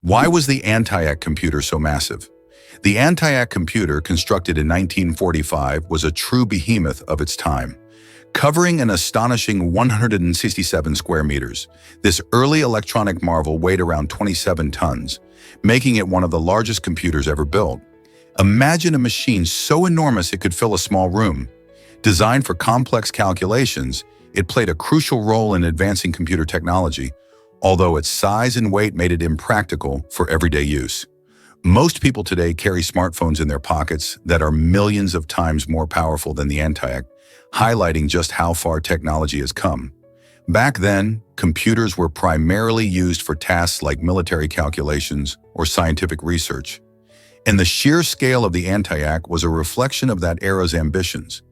Why was the Antioch computer so massive? The Antioch computer, constructed in 1945, was a true behemoth of its time. Covering an astonishing 167 square meters, this early electronic marvel weighed around 27 tons, making it one of the largest computers ever built. Imagine a machine so enormous it could fill a small room. Designed for complex calculations, it played a crucial role in advancing computer technology, although its size and weight made it impractical for everyday use. Most people today carry smartphones in their pockets that are millions of times more powerful than the Antioch, highlighting just how far technology has come. Back then, computers were primarily used for tasks like military calculations or scientific research. And the sheer scale of the Antioch was a reflection of that era's ambitions.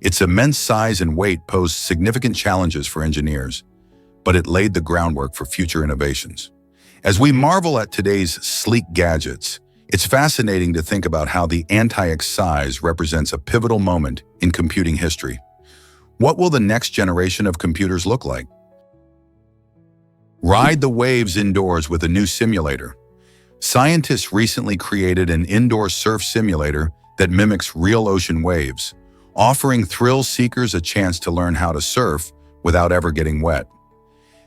Its immense size and weight posed significant challenges for engineers, but it laid the groundwork for future innovations. As we marvel at today's sleek gadgets, it's fascinating to think about how the Antioch's size represents a pivotal moment in computing history. What will the next generation of computers look like? Ride the waves indoors with a new simulator. Scientists recently created an indoor surf simulator that mimics real ocean waves, offering thrill seekers a chance to learn how to surf without ever getting wet.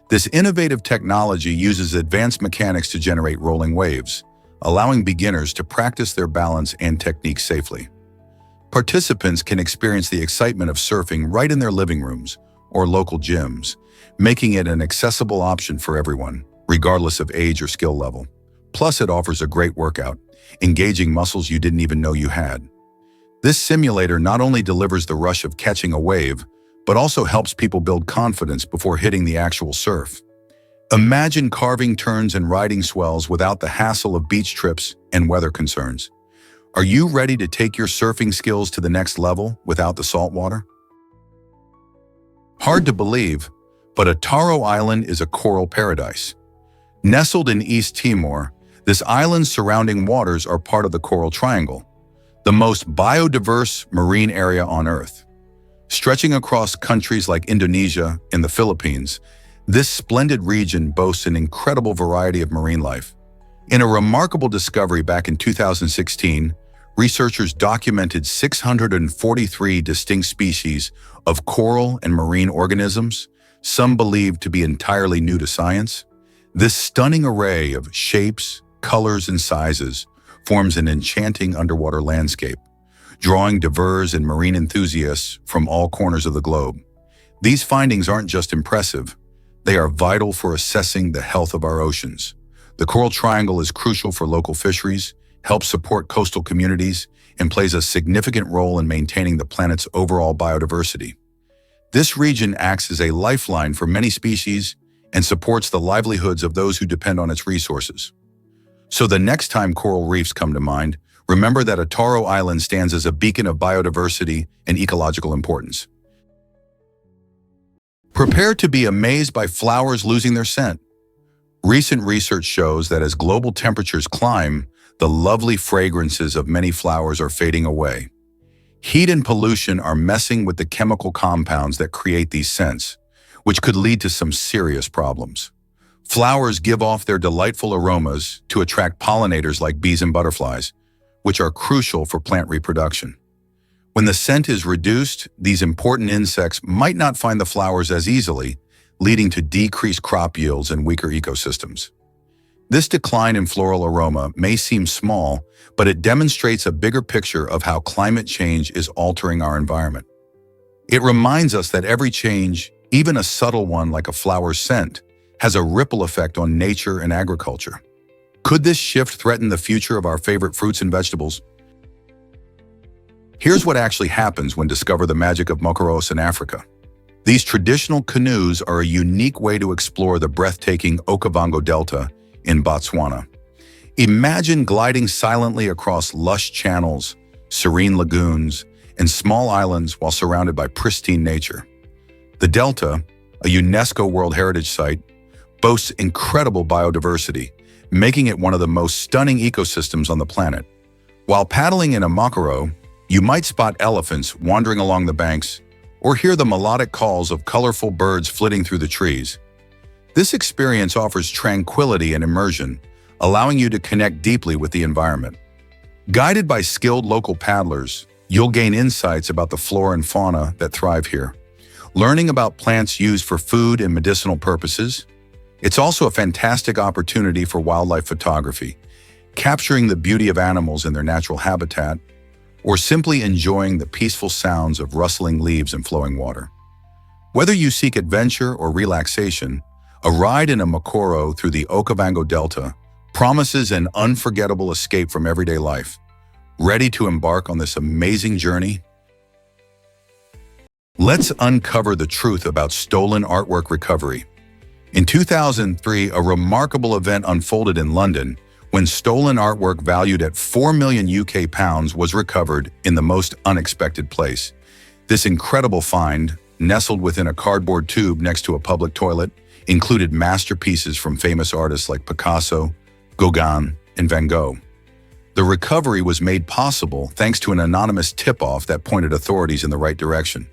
This innovative technology uses advanced mechanics to generate rolling waves, allowing beginners to practice their balance and technique safely. Participants can experience the excitement of surfing right in their living rooms or local gyms, making it an accessible option for everyone, regardless of age or skill level. Plus, it offers a great workout, engaging muscles you didn't even know you had. This simulator not only delivers the rush of catching a wave, but also helps people build confidence before hitting the actual surf. Imagine carving turns and riding swells without the hassle of beach trips and weather concerns. Are you ready to take your surfing skills to the next level without the salt water? Hard to believe, but Ataro Island is a coral paradise. Nestled in East Timor, this island's surrounding waters are part of the Coral Triangle, the most biodiverse marine area on Earth. Stretching across countries like Indonesia and the Philippines, this splendid region boasts an incredible variety of marine life. In a remarkable discovery back in 2016, researchers documented 643 distinct species of coral and marine organisms, some believed to be entirely new to science. This stunning array of shapes, colors, and sizes forms an enchanting underwater landscape, drawing divers and marine enthusiasts from all corners of the globe. These findings aren't just impressive, they are vital for assessing the health of our oceans. The Coral Triangle is crucial for local fisheries, helps support coastal communities, and plays a significant role in maintaining the planet's overall biodiversity. This region acts as a lifeline for many species and supports the livelihoods of those who depend on its resources. So the next time coral reefs come to mind, remember that Ataro Island stands as a beacon of biodiversity and ecological importance. Prepare to be amazed by flowers losing their scent. Recent research shows that as global temperatures climb, the lovely fragrances of many flowers are fading away. Heat and pollution are messing with the chemical compounds that create these scents, which could lead to some serious problems. Flowers give off their delightful aromas to attract pollinators like bees and butterflies, which are crucial for plant reproduction. When the scent is reduced, these important insects might not find the flowers as easily, leading to decreased crop yields and weaker ecosystems. This decline in floral aroma may seem small, but it demonstrates a bigger picture of how climate change is altering our environment. It reminds us that every change, even a subtle one like a flower's scent, has a ripple effect on nature and agriculture. Could this shift threaten the future of our favorite fruits and vegetables? Here's what actually happens when discover the magic of Mokoros in Africa. These traditional canoes are a unique way to explore the breathtaking Okavango Delta in Botswana. Imagine gliding silently across lush channels, serene lagoons, and small islands while surrounded by pristine nature. The Delta, a UNESCO World Heritage Site, boasts incredible biodiversity, making it one of the most stunning ecosystems on the planet. While paddling in a Mokoro, you might spot elephants wandering along the banks or hear the melodic calls of colorful birds flitting through the trees. This experience offers tranquility and immersion, allowing you to connect deeply with the environment. Guided by skilled local paddlers, you'll gain insights about the flora and fauna that thrive here. Learning about plants used for food and medicinal purposes, it's also a fantastic opportunity for wildlife photography, capturing the beauty of animals in their natural habitat, or simply enjoying the peaceful sounds of rustling leaves and flowing water. Whether you seek adventure or relaxation, a ride in a Makoro through the Okavango Delta promises an unforgettable escape from everyday life. Ready to embark on this amazing journey? Let's uncover the truth about stolen artwork recovery. In 2003, a remarkable event unfolded in London when stolen artwork valued at 4 million UK pounds was recovered in the most unexpected place. This incredible find, nestled within a cardboard tube next to a public toilet, included masterpieces from famous artists like Picasso, Gauguin, and Van Gogh. The recovery was made possible thanks to an anonymous tip-off that pointed authorities in the right direction.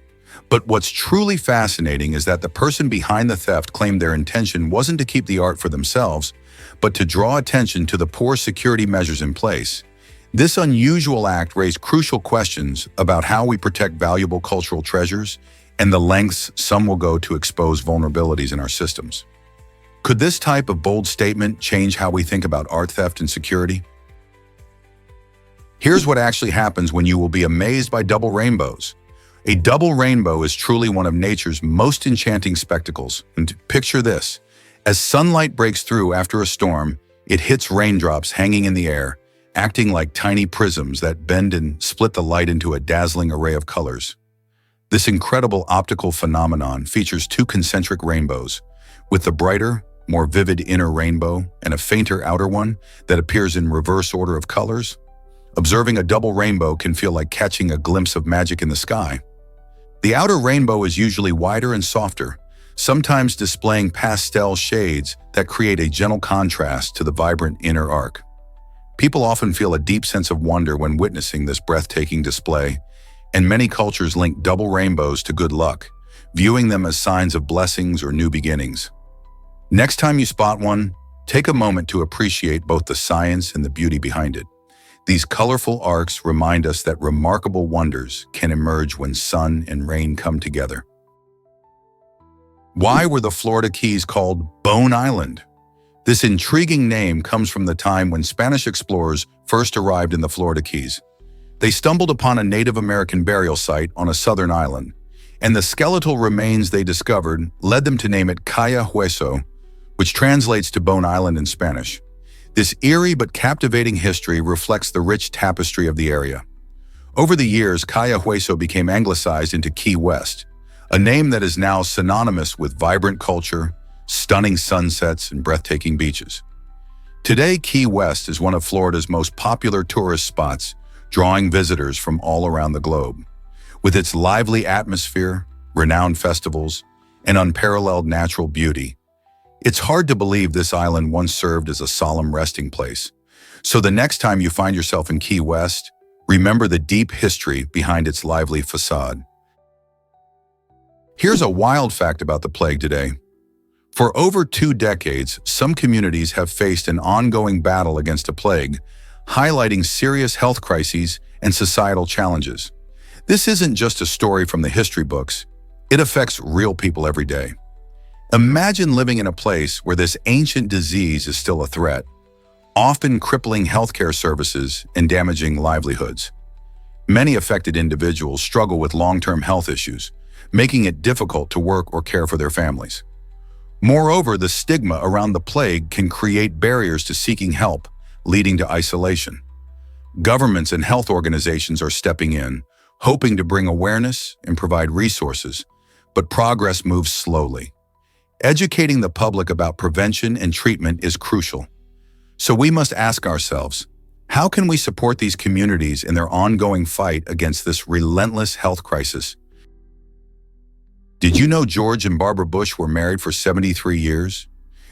But what's truly fascinating is that the person behind the theft claimed their intention wasn't to keep the art for themselves, but to draw attention to the poor security measures in place. This unusual act raised crucial questions about how we protect valuable cultural treasures and the lengths some will go to expose vulnerabilities in our systems. Could this type of bold statement change how we think about art theft and security? Here's what actually happens when you will be amazed by double rainbows. A double rainbow is truly one of nature's most enchanting spectacles. And picture this. As sunlight breaks through after a storm, it hits raindrops hanging in the air, acting like tiny prisms that bend and split the light into a dazzling array of colors. This incredible optical phenomenon features two concentric rainbows, with the brighter, more vivid inner rainbow and a fainter outer one that appears in reverse order of colors. Observing a double rainbow can feel like catching a glimpse of magic in the sky. The outer rainbow is usually wider and softer, sometimes displaying pastel shades that create a gentle contrast to the vibrant inner arc. People often feel a deep sense of wonder when witnessing this breathtaking display, and many cultures link double rainbows to good luck, viewing them as signs of blessings or new beginnings. Next time you spot one, take a moment to appreciate both the science and the beauty behind it. These colorful arcs remind us that remarkable wonders can emerge when sun and rain come together. Why were the Florida Keys called Bone Island? This intriguing name comes from the time when Spanish explorers first arrived in the Florida Keys. They stumbled upon a Native American burial site on a southern island, and the skeletal remains they discovered led them to name it Cayo Hueso, which translates to Bone Island in Spanish. This eerie but captivating history reflects the rich tapestry of the area. Over the years, Cayo Hueso became anglicized into Key West, a name that is now synonymous with vibrant culture, stunning sunsets, and breathtaking beaches. Today, Key West is one of Florida's most popular tourist spots, drawing visitors from all around the globe. With its lively atmosphere, renowned festivals, and unparalleled natural beauty, it's hard to believe this island once served as a solemn resting place. So the next time you find yourself in Key West, remember the deep history behind its lively facade. Here's a wild fact about the plague today. For over 2 decades, some communities have faced an ongoing battle against a plague, highlighting serious health crises and societal challenges. This isn't just a story from the history books. It affects real people every day. Imagine living in a place where this ancient disease is still a threat, often crippling healthcare services and damaging livelihoods. Many affected individuals struggle with long-term health issues, making it difficult to work or care for their families. Moreover, the stigma around the plague can create barriers to seeking help, leading to isolation. Governments and health organizations are stepping in, hoping to bring awareness and provide resources, but progress moves slowly. Educating the public about prevention and treatment is crucial. So we must ask ourselves, how can we support these communities in their ongoing fight against this relentless health crisis? Did you know George and Barbara Bush were married for 73 years?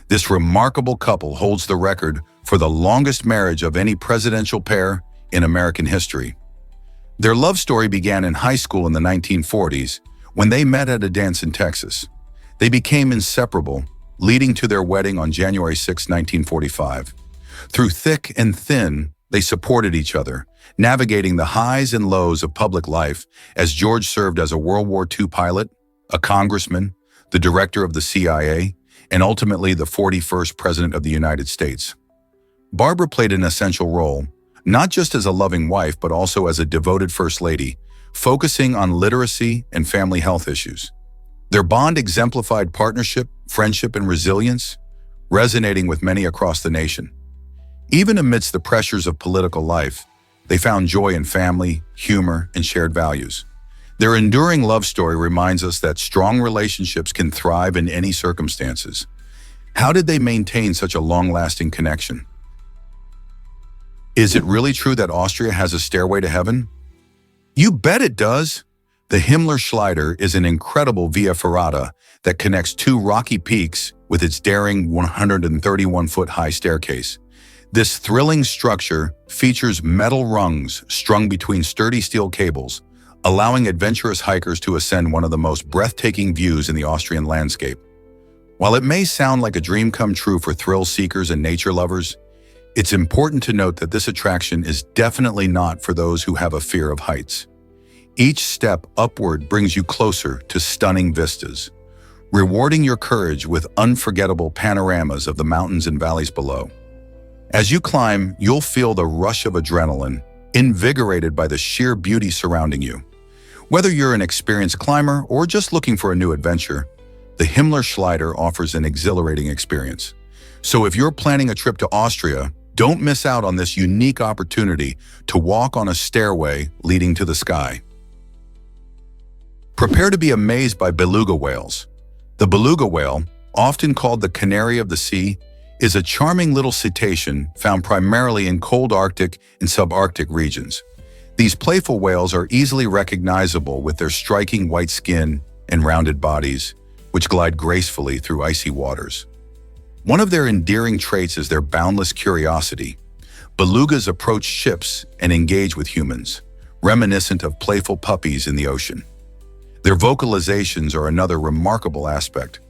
This remarkable couple holds the record for the longest marriage of any presidential pair in American history. Their love story began in high school in the 1940s when they met at a dance in Texas. They became inseparable, leading to their wedding on January 6, 1945. Through thick and thin, they supported each other, navigating the highs and lows of public life as George served as a World War II pilot, a congressman, the director of the CIA, and ultimately the 41st President of the United States. Barbara played an essential role, not just as a loving wife but also as a devoted First Lady, focusing on literacy and family health issues. Their bond exemplified partnership, friendship, and resilience, resonating with many across the nation. Even amidst the pressures of political life, they found joy in family, humor, and shared values. Their enduring love story reminds us that strong relationships can thrive in any circumstances. How did they maintain such a long-lasting connection? Is it really true that Austria has a stairway to heaven? You bet it does! The Himmler-Schleider is an incredible via ferrata that connects two rocky peaks with its daring 131-foot-high staircase. This thrilling structure features metal rungs strung between sturdy steel cables, allowing adventurous hikers to ascend one of the most breathtaking views in the Austrian landscape. While it may sound like a dream come true for thrill seekers and nature lovers, it's important to note that this attraction is definitely not for those who have a fear of heights. Each step upward brings you closer to stunning vistas, rewarding your courage with unforgettable panoramas of the mountains and valleys below. As you climb, you'll feel the rush of adrenaline, invigorated by the sheer beauty surrounding you. Whether you're an experienced climber or just looking for a new adventure, the Himmler-Schleider offers an exhilarating experience. So if you're planning a trip to Austria, don't miss out on this unique opportunity to walk on a stairway leading to the sky. Prepare to be amazed by beluga whales. The beluga whale, often called the canary of the sea, is a charming little cetacean found primarily in cold Arctic and subarctic regions. These playful whales are easily recognizable with their striking white skin and rounded bodies, which glide gracefully through icy waters. One of their endearing traits is their boundless curiosity. Belugas approach ships and engage with humans, reminiscent of playful puppies in the ocean. Their vocalizations are another remarkable aspect.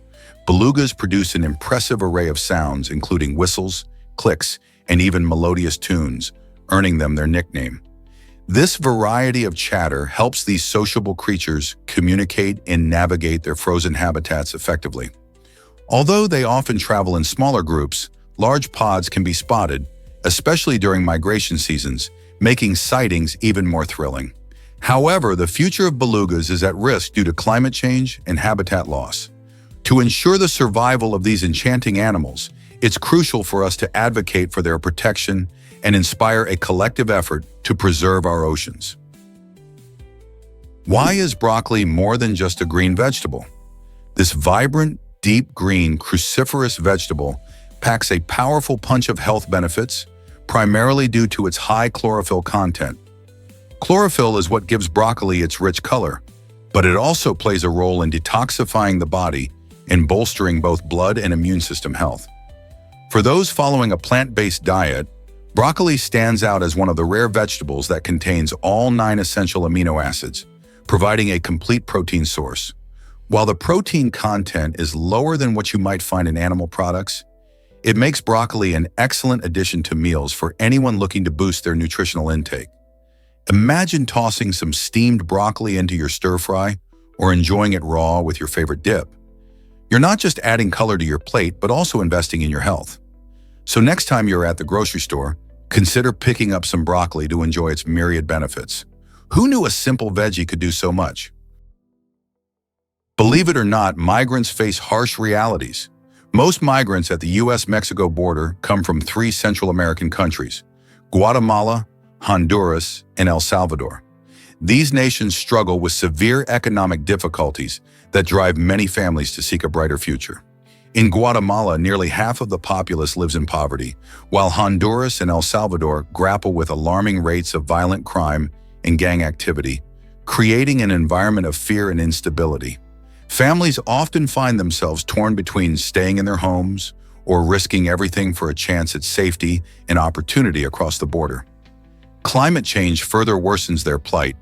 Belugas produce an impressive array of sounds, including whistles, clicks, and even melodious tunes, earning them their nickname. This variety of chatter helps these sociable creatures communicate and navigate their frozen habitats effectively. Although they often travel in smaller groups, large pods can be spotted, especially during migration seasons, making sightings even more thrilling. However, the future of belugas is at risk due to climate change and habitat loss. To ensure the survival of these enchanting animals, it's crucial for us to advocate for their protection and inspire a collective effort to preserve our oceans. Why is broccoli more than just a green vegetable? This vibrant, deep green, cruciferous vegetable packs a powerful punch of health benefits, primarily due to its high chlorophyll content. Chlorophyll is what gives broccoli its rich color, but it also plays a role in detoxifying the body and bolstering both blood and immune system health. For those following a plant-based diet, broccoli stands out as one of the rare vegetables that contains all 9 essential amino acids, providing a complete protein source. While the protein content is lower than what you might find in animal products, it makes broccoli an excellent addition to meals for anyone looking to boost their nutritional intake. Imagine tossing some steamed broccoli into your stir-fry or enjoying it raw with your favorite dip. You're not just adding color to your plate, but also investing in your health. So next time you're at the grocery store, consider picking up some broccoli to enjoy its myriad benefits. Who knew a simple veggie could do so much? Believe it or not, migrants face harsh realities. Most migrants at the US-Mexico border come from 3 Central American countries: Guatemala, Honduras, and El Salvador. These nations struggle with severe economic difficulties that drive many families to seek a brighter future. In Guatemala, nearly half of the populace lives in poverty, while Honduras and El Salvador grapple with alarming rates of violent crime and gang activity, creating an environment of fear and instability. Families often find themselves torn between staying in their homes or risking everything for a chance at safety and opportunity across the border. Climate change further worsens their plight,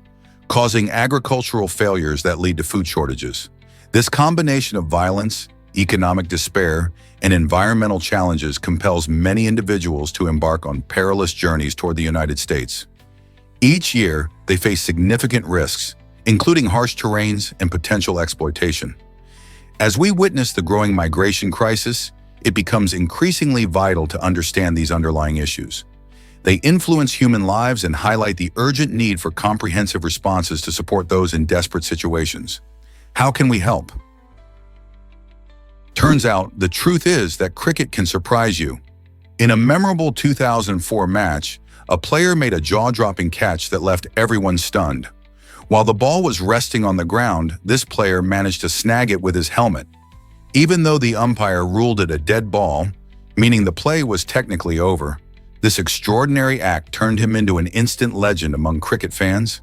causing agricultural failures that lead to food shortages. This combination of violence, economic despair, and environmental challenges compels many individuals to embark on perilous journeys toward the United States. Each year, they face significant risks, including harsh terrains and potential exploitation. As we witness the growing migration crisis, it becomes increasingly vital to understand these underlying issues. They influence human lives and highlight the urgent need for comprehensive responses to support those in desperate situations. How can we help? Turns out, the truth is that cricket can surprise you. In a memorable 2004 match, a player made a jaw-dropping catch that left everyone stunned. While the ball was resting on the ground, this player managed to snag it with his helmet. Even though the umpire ruled it a dead ball, meaning the play was technically over, this extraordinary act turned him into an instant legend among cricket fans.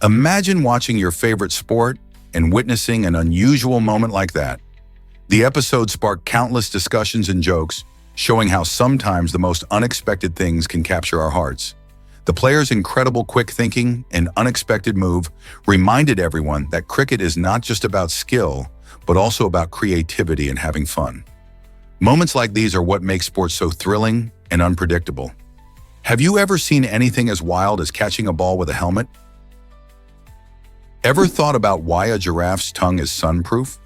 Imagine watching your favorite sport and witnessing an unusual moment like that. The episode sparked countless discussions and jokes, showing how sometimes the most unexpected things can capture our hearts. The player's incredible quick thinking and unexpected move reminded everyone that cricket is not just about skill, but also about creativity and having fun. Moments like these are what make sports so thrilling and unpredictable. Have you ever seen anything as wild as catching a ball with a helmet? Ever thought about why a giraffe's tongue is sunproof?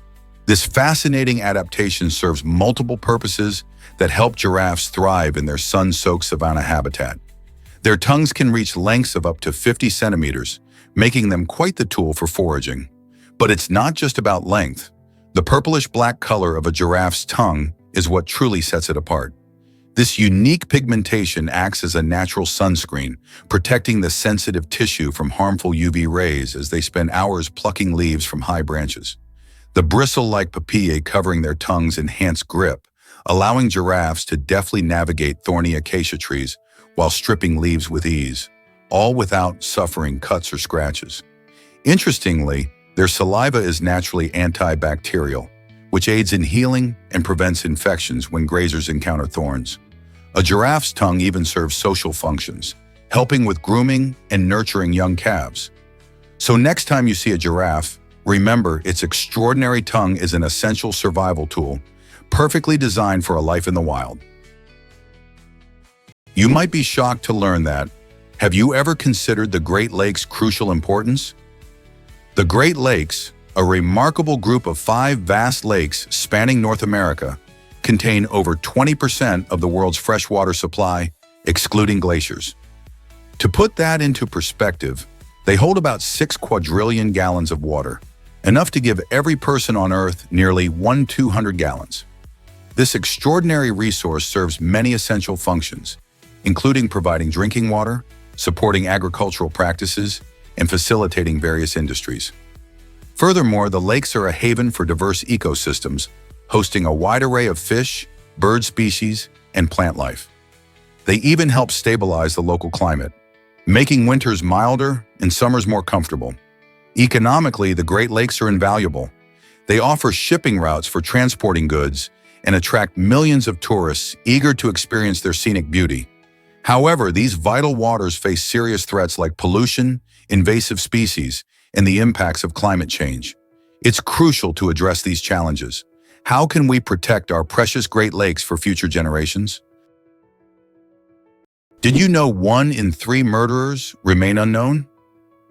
This fascinating adaptation serves multiple purposes that help giraffes thrive in their sun-soaked savanna habitat. Their tongues can reach lengths of up to 50 centimeters, making them quite the tool for foraging. But it's not just about length. The purplish-black color of a giraffe's tongue is what truly sets it apart. This unique pigmentation acts as a natural sunscreen, protecting the sensitive tissue from harmful UV rays as they spend hours plucking leaves from high branches. The bristle-like papillae covering their tongues enhance grip, allowing giraffes to deftly navigate thorny acacia trees while stripping leaves with ease, all without suffering cuts or scratches. Interestingly, their saliva is naturally antibacterial, which aids in healing and prevents infections when grazers encounter thorns. A giraffe's tongue even serves social functions, helping with grooming and nurturing young calves. So next time you see a giraffe, remember its extraordinary tongue is an essential survival tool, perfectly designed for a life in the wild. You might be shocked to learn that. Have you ever considered the Great Lakes' crucial importance? The Great Lakes, a remarkable group of 5 vast lakes spanning North America, contain over 20% of the world's freshwater supply, excluding glaciers. To put that into perspective, they hold about 6 quadrillion gallons of water, enough to give every person on Earth nearly 1/200 gallons. This extraordinary resource serves many essential functions, including providing drinking water, supporting agricultural practices, and facilitating various industries. Furthermore, the lakes are a haven for diverse ecosystems, hosting a wide array of fish, bird species, and plant life. They even help stabilize the local climate, making winters milder and summers more comfortable. Economically, the Great Lakes are invaluable. They offer shipping routes for transporting goods and attract millions of tourists eager to experience their scenic beauty. However, these vital waters face serious threats like pollution, invasive species, and the impacts of climate change. It's crucial to address these challenges. How can we protect our precious Great Lakes for future generations? Did you know 1 in 3 murderers remain unknown?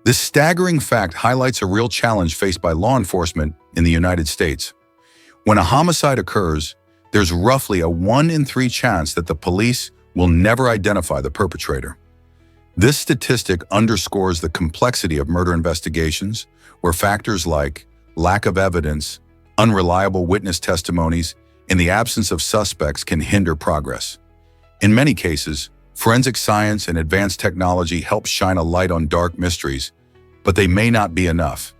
This staggering fact highlights a real challenge faced by law enforcement in the United States. When a homicide occurs, there's roughly a 1 in 3 chance that the police will never identify the perpetrator. This statistic underscores the complexity of murder investigations, where factors like lack of evidence, unreliable witness testimonies, and the absence of suspects can hinder progress. In many cases, forensic science and advanced technology help shine a light on dark mysteries, but they may not be enough.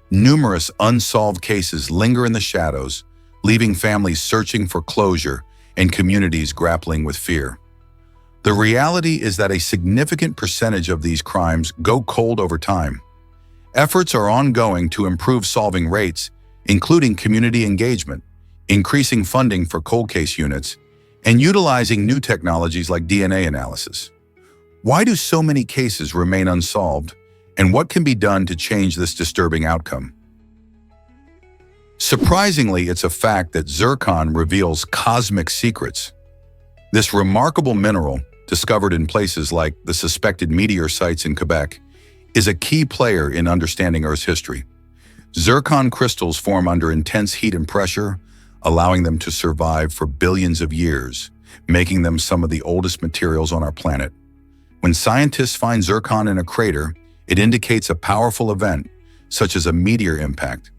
Numerous unsolved cases linger in the shadows, leaving families searching for closure and communities grappling with fear. The reality is that a significant percentage of these crimes go cold over time. Efforts are ongoing to improve solving rates, including community engagement, increasing funding for cold case units, and utilizing new technologies like DNA analysis. Why do so many cases remain unsolved, and what can be done to change this disturbing outcome? Surprisingly, it's a fact that zircon reveals cosmic secrets. This remarkable mineral, discovered in places like the suspected meteor sites in Quebec, is a key player in understanding Earth's history. Zircon crystals form under intense heat and pressure, allowing them to survive for billions of years, making them some of the oldest materials on our planet. When scientists find zircon in a crater, it indicates a powerful event, such as a meteor impact.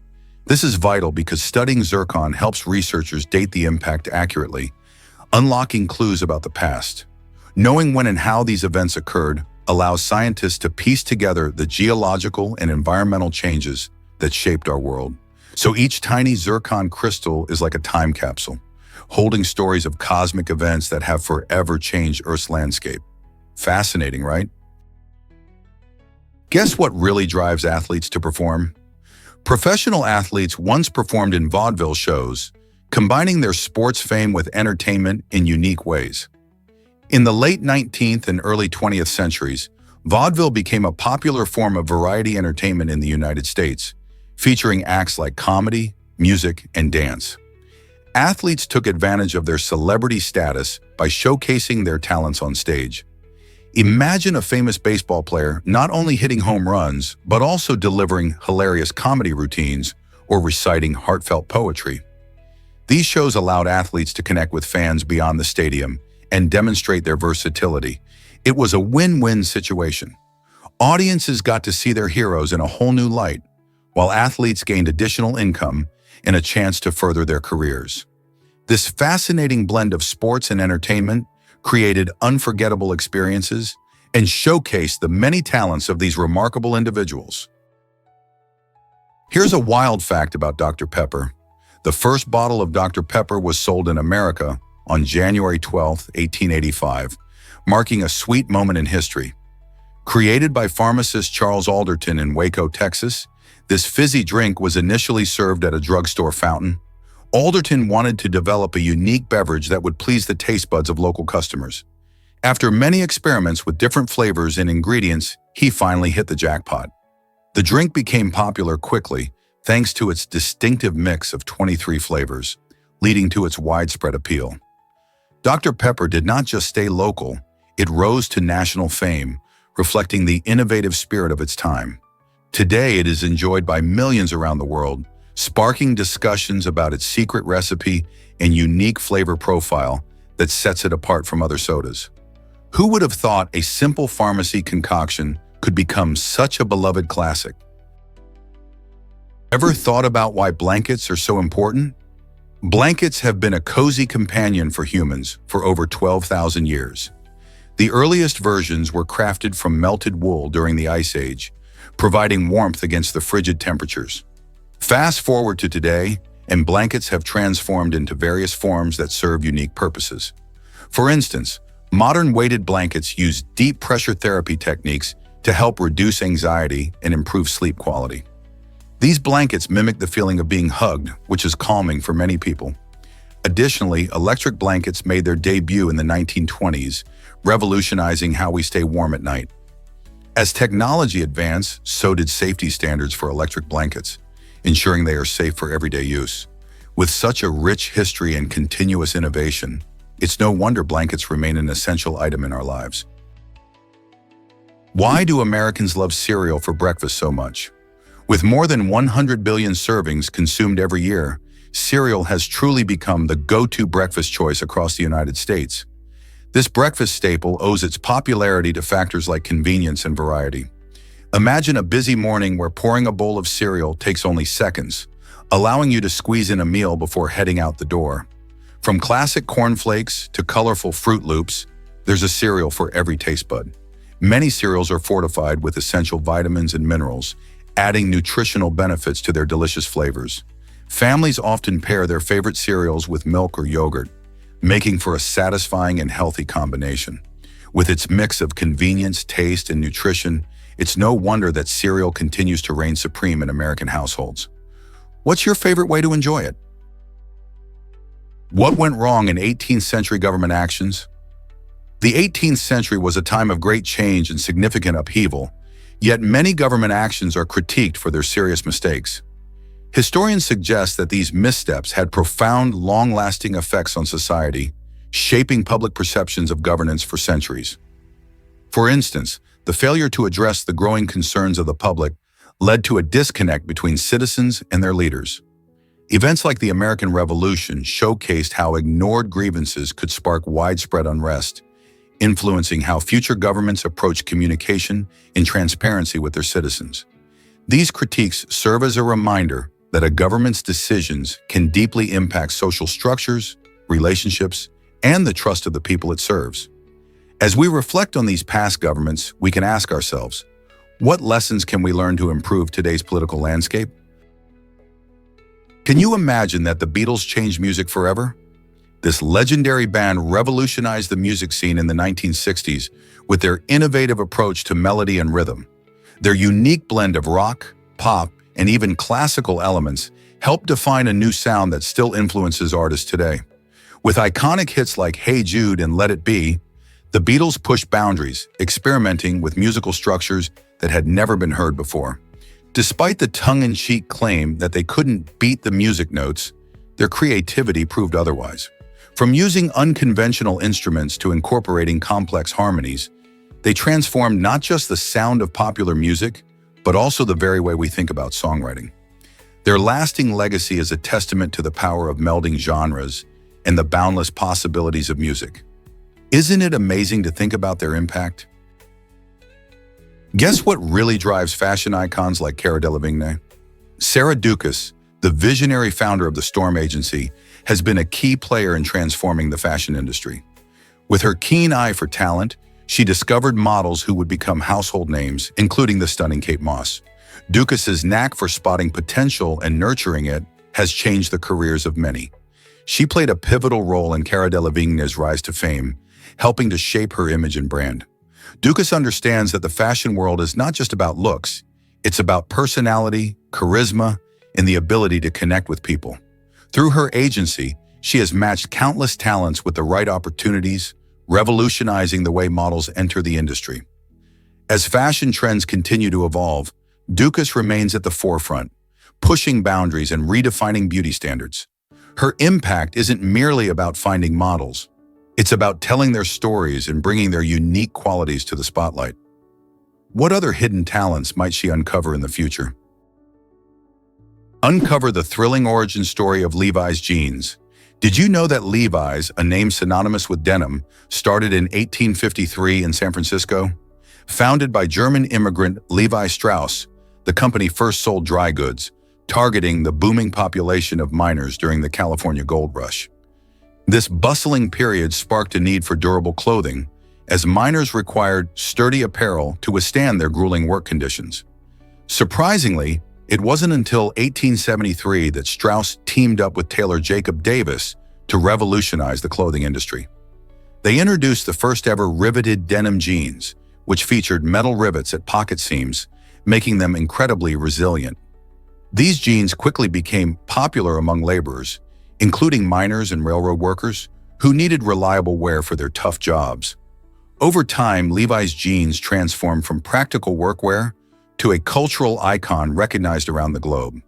This is vital because studying zircon helps researchers date the impact accurately, unlocking clues about the past. Knowing when and how these events occurred allows scientists to piece together the geological and environmental changes that shaped our world. So each tiny zircon crystal is like a time capsule, holding stories of cosmic events that have forever changed Earth's landscape. Fascinating, right? Guess what really drives athletes to perform? Professional athletes once performed in vaudeville shows, combining their sports fame with entertainment in unique ways. In the late 19th and early 20th centuries, vaudeville became a popular form of variety entertainment in the United States, featuring acts like comedy, music, and dance. Athletes took advantage of their celebrity status by showcasing their talents on stage. Imagine a famous baseball player not only hitting home runs, but also delivering hilarious comedy routines or reciting heartfelt poetry. These shows allowed athletes to connect with fans beyond the stadium and demonstrate their versatility. It was a win-win situation. Audiences got to see their heroes in a whole new light, while athletes gained additional income and a chance to further their careers. This fascinating blend of sports and entertainment created unforgettable experiences and showcased the many talents of these remarkable individuals. Here's a wild fact about Dr. Pepper. The first bottle of Dr. Pepper was sold in America on January 12, 1885, marking a sweet moment in history. Created by pharmacist Charles Alderton in Waco, Texas, this fizzy drink was initially served at a drugstore fountain. Alderton wanted to develop a unique beverage that would please the taste buds of local customers. After many experiments with different flavors and ingredients, he finally hit the jackpot. The drink became popular quickly thanks to its distinctive mix of 23 flavors, leading to its widespread appeal. Dr. Pepper did not just stay local, it rose to national fame, reflecting the innovative spirit of its time. Today, it is enjoyed by millions around the world, sparking discussions about its secret recipe and unique flavor profile that sets it apart from other sodas. Who would have thought a simple pharmacy concoction could become such a beloved classic? Ever thought about why blankets are so important? Blankets have been a cozy companion for humans for over 12,000 years. The earliest versions were crafted from melted wool during the Ice Age, providing warmth against the frigid temperatures. Fast forward to today, and blankets have transformed into various forms that serve unique purposes. For instance, modern weighted blankets use deep pressure therapy techniques to help reduce anxiety and improve sleep quality. These blankets mimic the feeling of being hugged, which is calming for many people. Additionally, electric blankets made their debut in the 1920s, revolutionizing how we stay warm at night. As technology advanced, so did safety standards for electric blankets, ensuring they are safe for everyday use. With such a rich history and continuous innovation, it's no wonder blankets remain an essential item in our lives. Why do Americans love cereal for breakfast so much? With more than 100 billion servings consumed every year, cereal has truly become the go-to breakfast choice across the United States. This breakfast staple owes its popularity to factors like convenience and variety. Imagine a busy morning where pouring a bowl of cereal takes only seconds, allowing you to squeeze in a meal before heading out the door. From classic cornflakes to colorful Fruit Loops, there's a cereal for every taste bud. Many cereals are fortified with essential vitamins and minerals, adding nutritional benefits to their delicious flavors. Families often pair their favorite cereals with milk or yogurt, making for a satisfying and healthy combination. With its mix of convenience, taste, and nutrition, it's no wonder that cereal continues to reign supreme in American households. What's your favorite way to enjoy it? What went wrong in 18th century government actions? The 18th century was a time of great change and significant upheaval, yet many government actions are critiqued for their serious mistakes. Historians suggest that these missteps had profound, long-lasting effects on society, shaping public perceptions of governance for centuries. For instance, the failure to address the growing concerns of the public led to a disconnect between citizens and their leaders. Events like the American Revolution showcased how ignored grievances could spark widespread unrest, influencing how future governments approach communication and transparency with their citizens. These critiques serve as a reminder that a government's decisions can deeply impact social structures, relationships, and the trust of the people it serves. As we reflect on these past governments, we can ask ourselves, what lessons can we learn to improve today's political landscape? Can you imagine that the Beatles changed music forever? This legendary band revolutionized the music scene in the 1960s with their innovative approach to melody and rhythm. Their unique blend of rock, pop, and even classical elements helped define a new sound that still influences artists today. With iconic hits like Hey Jude and Let It Be, the Beatles pushed boundaries, experimenting with musical structures that had never been heard before. Despite the tongue-in-cheek claim that they couldn't beat the music notes, their creativity proved otherwise. From using unconventional instruments to incorporating complex harmonies, they transformed not just the sound of popular music, but also the very way we think about songwriting. Their lasting legacy is a testament to the power of melding genres and the boundless possibilities of music. Isn't it amazing to think about their impact? Guess what really drives fashion icons like Cara Delevingne? Sarah Dukas, the visionary founder of the Storm Agency, has been a key player in transforming the fashion industry. With her keen eye for talent, she discovered models who would become household names, including the stunning Kate Moss. Dukas's knack for spotting potential and nurturing it has changed the careers of many. She played a pivotal role in Cara Delevingne's rise to fame, helping to shape her image and brand. Dukas understands that the fashion world is not just about looks, it's about personality, charisma, and the ability to connect with people. Through her agency, she has matched countless talents with the right opportunities, revolutionizing the way models enter the industry. As fashion trends continue to evolve, Dukas remains at the forefront, pushing boundaries and redefining beauty standards. Her impact isn't merely about finding models. It's about telling their stories and bringing their unique qualities to the spotlight. What other hidden talents might she uncover in the future? Uncover the thrilling origin story of Levi's jeans. Did you know that Levi's, a name synonymous with denim, started in 1853 in San Francisco? Founded by German immigrant Levi Strauss, the company first sold dry goods, targeting the booming population of miners during the California Gold Rush. This bustling period sparked a need for durable clothing, as miners required sturdy apparel to withstand their grueling work conditions. Surprisingly, it wasn't until 1873 that Strauss teamed up with tailor Jacob Davis to revolutionize the clothing industry. They introduced the first-ever riveted denim jeans, which featured metal rivets at pocket seams, making them incredibly resilient. These jeans quickly became popular among laborers, including miners and railroad workers, who needed reliable wear for their tough jobs. Over time, Levi's jeans transformed from practical workwear to a cultural icon recognized around the globe.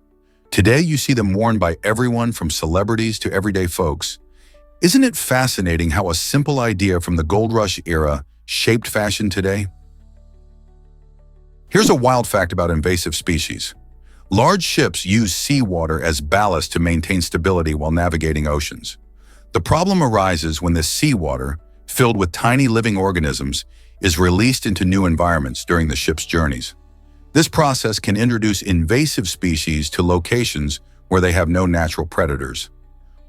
Today, you see them worn by everyone from celebrities to everyday folks. Isn't it fascinating how a simple idea from the Gold Rush era shaped fashion today? Here's a wild fact about invasive species. Large ships use seawater as ballast to maintain stability while navigating oceans. The problem arises when this seawater, filled with tiny living organisms, is released into new environments during the ship's journeys. This process can introduce invasive species to locations where they have no natural predators.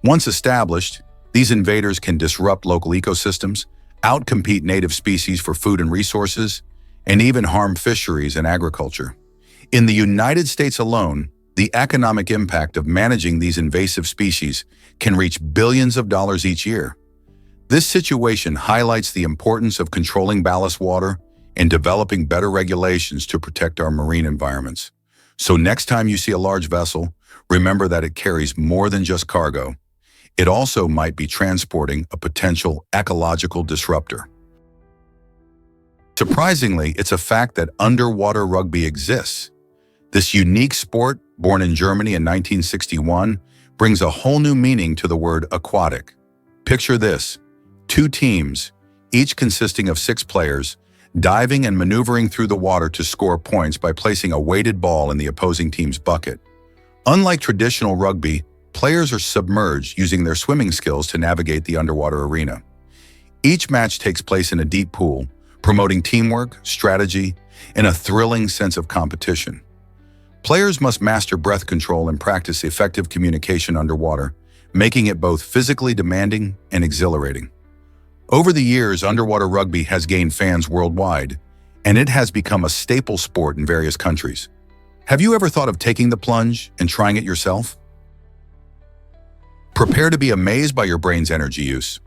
Once established, these invaders can disrupt local ecosystems, outcompete native species for food and resources, and even harm fisheries and agriculture. In the United States alone, the economic impact of managing these invasive species can reach billions of dollars each year. This situation highlights the importance of controlling ballast water and developing better regulations to protect our marine environments. So next time you see a large vessel, remember that it carries more than just cargo. It also might be transporting a potential ecological disruptor. Surprisingly, it's a fact that underwater rugby exists. This unique sport, born in Germany in 1961, brings a whole new meaning to the word aquatic. Picture this: two teams, each consisting of 6 players, diving and maneuvering through the water to score points by placing a weighted ball in the opposing team's bucket. Unlike traditional rugby, players are submerged using their swimming skills to navigate the underwater arena. Each match takes place in a deep pool, promoting teamwork, strategy, and a thrilling sense of competition. Players must master breath control and practice effective communication underwater, making it both physically demanding and exhilarating. Over the years, underwater rugby has gained fans worldwide, and it has become a staple sport in various countries. Have you ever thought of taking the plunge and trying it yourself? Prepare to be amazed by your brain's energy use.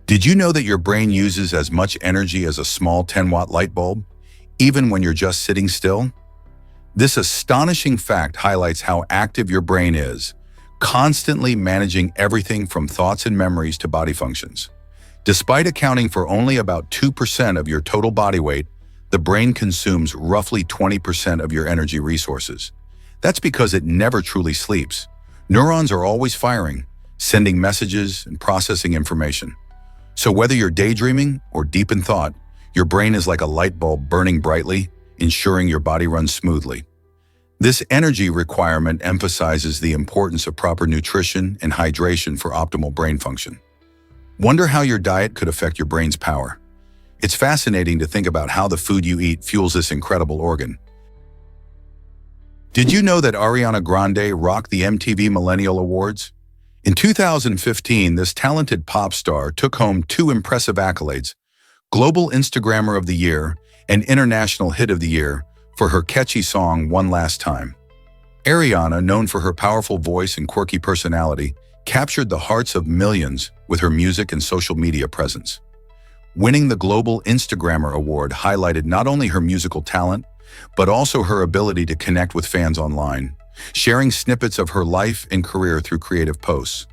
Did you know that your brain uses as much energy as a small 10-watt light bulb, even when you're just sitting still? This astonishing fact highlights how active your brain is, constantly managing everything from thoughts and memories to body functions. Despite accounting for only about 2% of your total body weight, the brain consumes roughly 20% of your energy resources. That's because it never truly sleeps. Neurons are always firing, sending messages and processing information. So whether you're daydreaming or deep in thought, your brain is like a light bulb burning brightly, ensuring your body runs smoothly. This energy requirement emphasizes the importance of proper nutrition and hydration for optimal brain function. Wonder how your diet could affect your brain's power. It's fascinating to think about how the food you eat fuels this incredible organ. Did you know that Ariana Grande rocked the MTV Millennial Awards? In 2015, this talented pop star took home 2 impressive accolades: Global Instagrammer of the Year and International Hit of the Year for her catchy song One Last Time. Ariana, known for her powerful voice and quirky personality, captured the hearts of millions with her music and social media presence. Winning the Global Instagrammer Award highlighted not only her musical talent, but also her ability to connect with fans online, sharing snippets of her life and career through creative posts.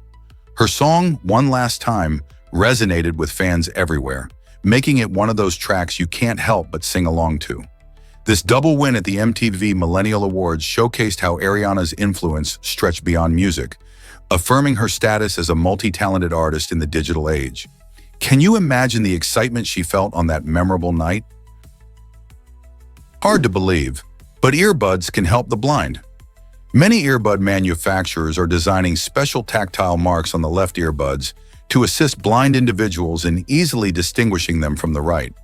Her song, One Last Time, resonated with fans everywhere, making it one of those tracks you can't help but sing along to. This double win at the MTV Millennial Awards showcased how Ariana's influence stretched beyond music, affirming her status as a multi-talented artist in the digital age. Can you imagine the excitement she felt on that memorable night? Hard to believe, but earbuds can help the blind. Many earbud manufacturers are designing special tactile marks on the left earbuds to assist blind individuals in easily distinguishing them from the right.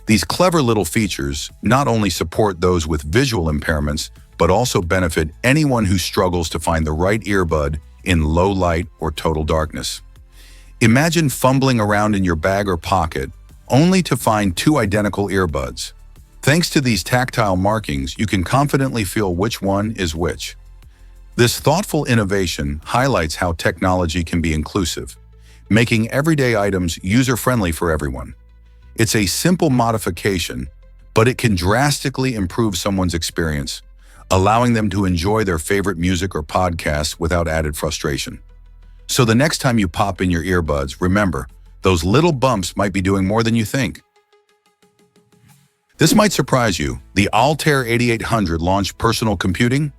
These clever little features not only support those with visual impairments, but also benefit anyone who struggles to find the right earbud in low light or total darkness. Imagine fumbling around in your bag or pocket, only to find 2 identical earbuds. Thanks to these tactile markings, you can confidently feel which one is which. This thoughtful innovation highlights how technology can be inclusive, making everyday items user-friendly for everyone. It's a simple modification, but it can drastically improve someone's experience, allowing them to enjoy their favorite music or podcasts without added frustration. So the next time you pop in your earbuds, remember, those little bumps might be doing more than you think. This might surprise you. The Altair 8800 launched personal computing.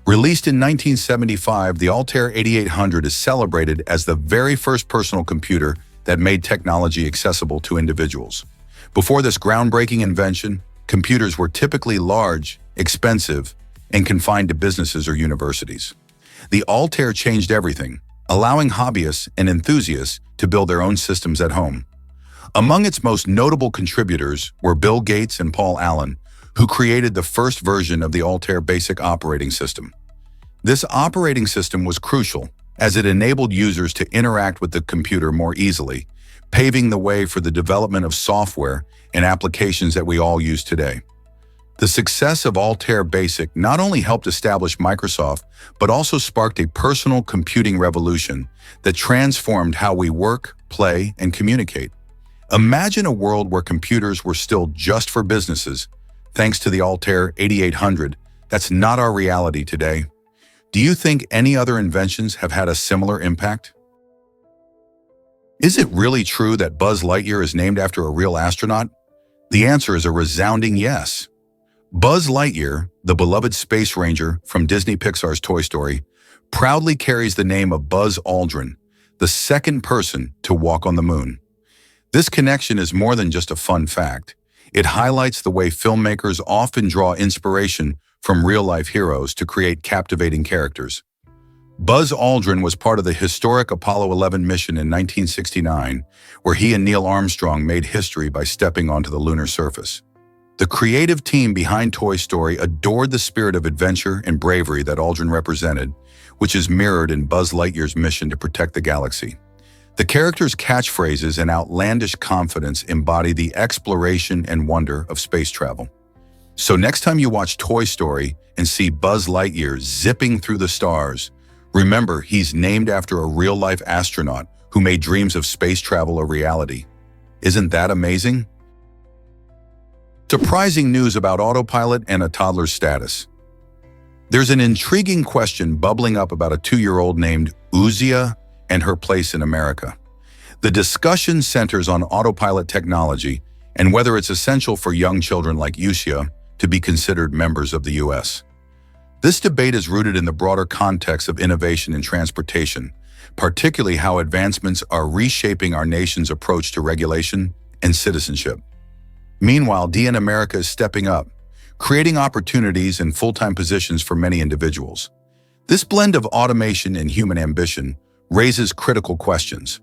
Released in 1975, the Altair 8800 is celebrated as the very first personal computer that made technology accessible to individuals. Before this groundbreaking invention, computers were typically large, expensive, and confined to businesses or universities. The Altair changed everything, allowing hobbyists and enthusiasts to build their own systems at home. Among its most notable contributors were Bill Gates and Paul Allen, who created the first version of the Altair Basic operating system. This operating system was crucial, as it enabled users to interact with the computer more easily, paving the way for the development of software and applications that we all use today. The success of Altair Basic not only helped establish Microsoft, but also sparked a personal computing revolution that transformed how we work, play, and communicate. Imagine a world where computers were still just for businesses. Thanks to the Altair 8800, that's not our reality today. Do you think any other inventions have had a similar impact? Is it really true that Buzz Lightyear is named after a real astronaut? The answer is a resounding yes. Buzz Lightyear, the beloved Space Ranger from Disney Pixar's Toy Story, proudly carries the name of Buzz Aldrin, the second person to walk on the moon. This connection is more than just a fun fact. It highlights the way filmmakers often draw inspiration from real-life heroes to create captivating characters. Buzz Aldrin was part of the historic Apollo 11 mission in 1969, where he and Neil Armstrong made history by stepping onto the lunar surface. The creative team behind Toy Story adored the spirit of adventure and bravery that Aldrin represented, which is mirrored in Buzz Lightyear's mission to protect the galaxy. The character's catchphrases and outlandish confidence embody the exploration and wonder of space travel. So next time you watch Toy Story and see Buzz Lightyear zipping through the stars, remember he's named after a real-life astronaut who made dreams of space travel a reality. Isn't that amazing? Surprising news about autopilot and a toddler's status. There's an intriguing question bubbling up about a 2-year-old named Uzia and her place in America. The discussion centers on autopilot technology and whether it's essential for young children like Uzia to be considered members of the U.S. This debate is rooted in the broader context of innovation in transportation, particularly how advancements are reshaping our nation's approach to regulation and citizenship. Meanwhile, DN America is stepping up, creating opportunities and full-time positions for many individuals. This blend of automation and human ambition raises critical questions.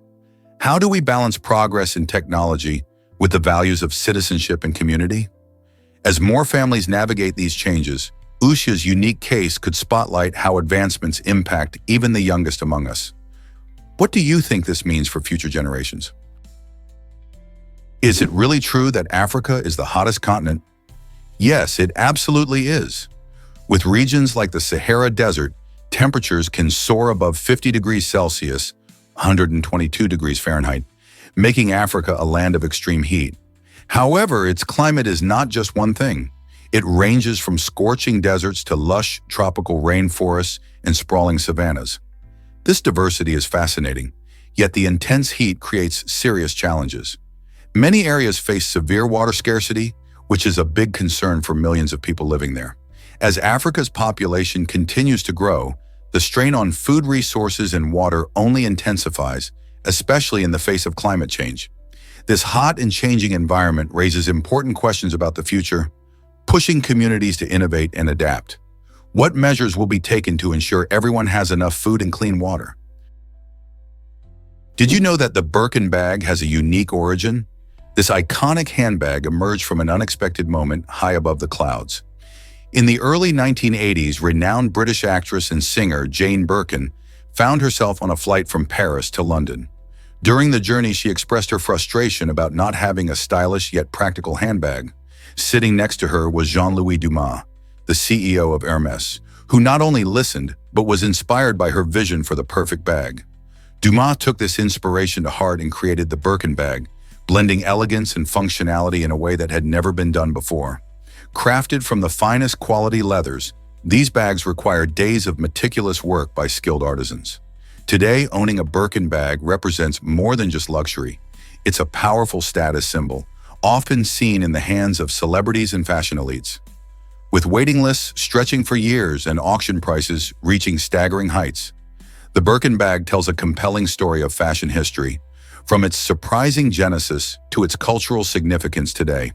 How do we balance progress in technology with the values of citizenship and community? As more families navigate these changes, Uzia's unique case could spotlight how advancements impact even the youngest among us. What do you think this means for future generations? Is it really true that Africa is the hottest continent? Yes, it absolutely is. With regions like the Sahara Desert, temperatures can soar above 50 degrees Celsius, 122 degrees Fahrenheit, making Africa a land of extreme heat. However, its climate is not just one thing. It ranges from scorching deserts to lush tropical rainforests and sprawling savannas. This diversity is fascinating, yet the intense heat creates serious challenges. Many areas face severe water scarcity, which is a big concern for millions of people living there. As Africa's population continues to grow, the strain on food resources and water only intensifies, especially in the face of climate change. This hot and changing environment raises important questions about the future, pushing communities to innovate and adapt. What measures will be taken to ensure everyone has enough food and clean water? Did you know that the Birkin bag has a unique origin? This iconic handbag emerged from an unexpected moment high above the clouds. In the early 1980s, renowned British actress and singer Jane Birkin found herself on a flight from Paris to London. During the journey, she expressed her frustration about not having a stylish yet practical handbag. Sitting next to her was Jean-Louis Dumas, the CEO of Hermès, who not only listened, but was inspired by her vision for the perfect bag. Dumas took this inspiration to heart and created the Birkin bag, blending elegance and functionality in a way that had never been done before. Crafted from the finest quality leathers, these bags require days of meticulous work by skilled artisans. Today, owning a Birkin bag represents more than just luxury. It's a powerful status symbol, often seen in the hands of celebrities and fashion elites. With waiting lists stretching for years and auction prices reaching staggering heights, the Birkin bag tells a compelling story of fashion history, from its surprising genesis to its cultural significance today.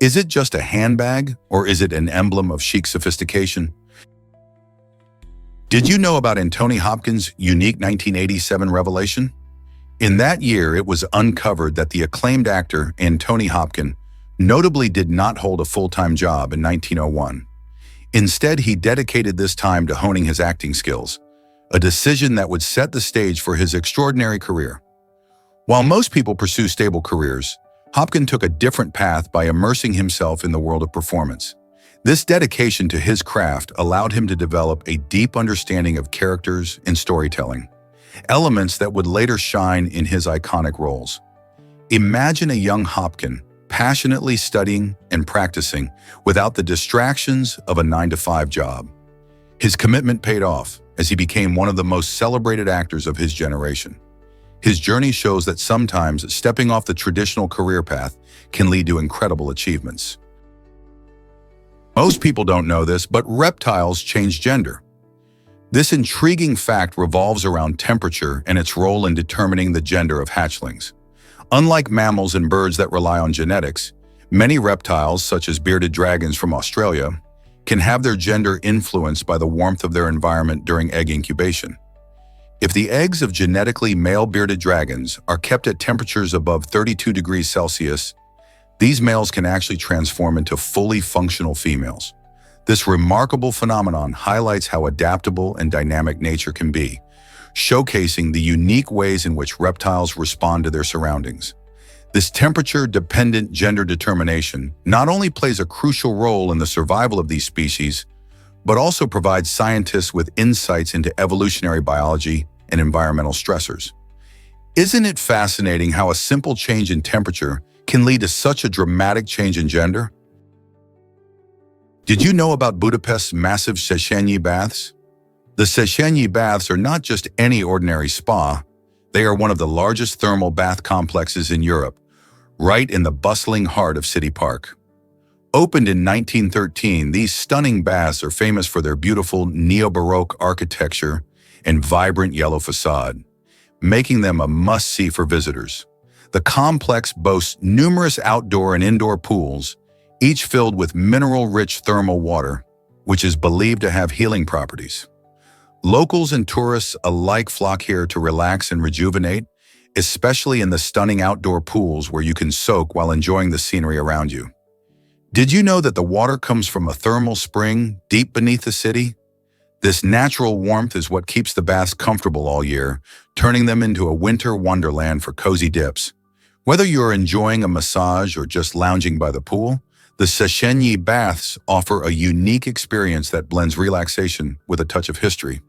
Is it just a handbag, or is it an emblem of chic sophistication? Did you know about Anthony Hopkins' unique 1987 revelation? In that year, it was uncovered that the acclaimed actor Anthony Hopkins notably did not hold a full-time job in 1901. Instead, he dedicated this time to honing his acting skills, a decision that would set the stage for his extraordinary career. While most people pursue stable careers, Hopkins took a different path by immersing himself in the world of performance. This dedication to his craft allowed him to develop a deep understanding of characters and storytelling, elements that would later shine in his iconic roles. Imagine a young Hopkins passionately studying and practicing without the distractions of a 9-to-5 job. His commitment paid off as he became one of the most celebrated actors of his generation. His journey shows that sometimes stepping off the traditional career path can lead to incredible achievements. Most people don't know this, but reptiles change gender. This intriguing fact revolves around temperature and its role in determining the gender of hatchlings. Unlike mammals and birds that rely on genetics, many reptiles, such as bearded dragons from Australia, can have their gender influenced by the warmth of their environment during egg incubation. If the eggs of genetically male bearded dragons are kept at temperatures above 32 degrees Celsius, these males can actually transform into fully functional females. This remarkable phenomenon highlights how adaptable and dynamic nature can be, showcasing the unique ways in which reptiles respond to their surroundings. This temperature-dependent gender determination not only plays a crucial role in the survival of these species, but also provides scientists with insights into evolutionary biology and environmental stressors. Isn't it fascinating how a simple change in temperature can lead to such a dramatic change in gender? Did you know about Budapest's massive Széchenyi baths? The Széchenyi baths are not just any ordinary spa. They are one of the largest thermal bath complexes in Europe, right in the bustling heart of City Park. Opened in 1913, these stunning baths are famous for their beautiful neo-Baroque architecture and vibrant yellow facade, making them a must-see for visitors. The complex boasts numerous outdoor and indoor pools, each filled with mineral-rich thermal water, which is believed to have healing properties. Locals and tourists alike flock here to relax and rejuvenate, especially in the stunning outdoor pools where you can soak while enjoying the scenery around you. Did you know that the water comes from a thermal spring deep beneath the city? This natural warmth is what keeps the baths comfortable all year, turning them into a winter wonderland for cozy dips. Whether you're enjoying a massage or just lounging by the pool, the Széchenyi baths offer a unique experience that blends relaxation with a touch of history.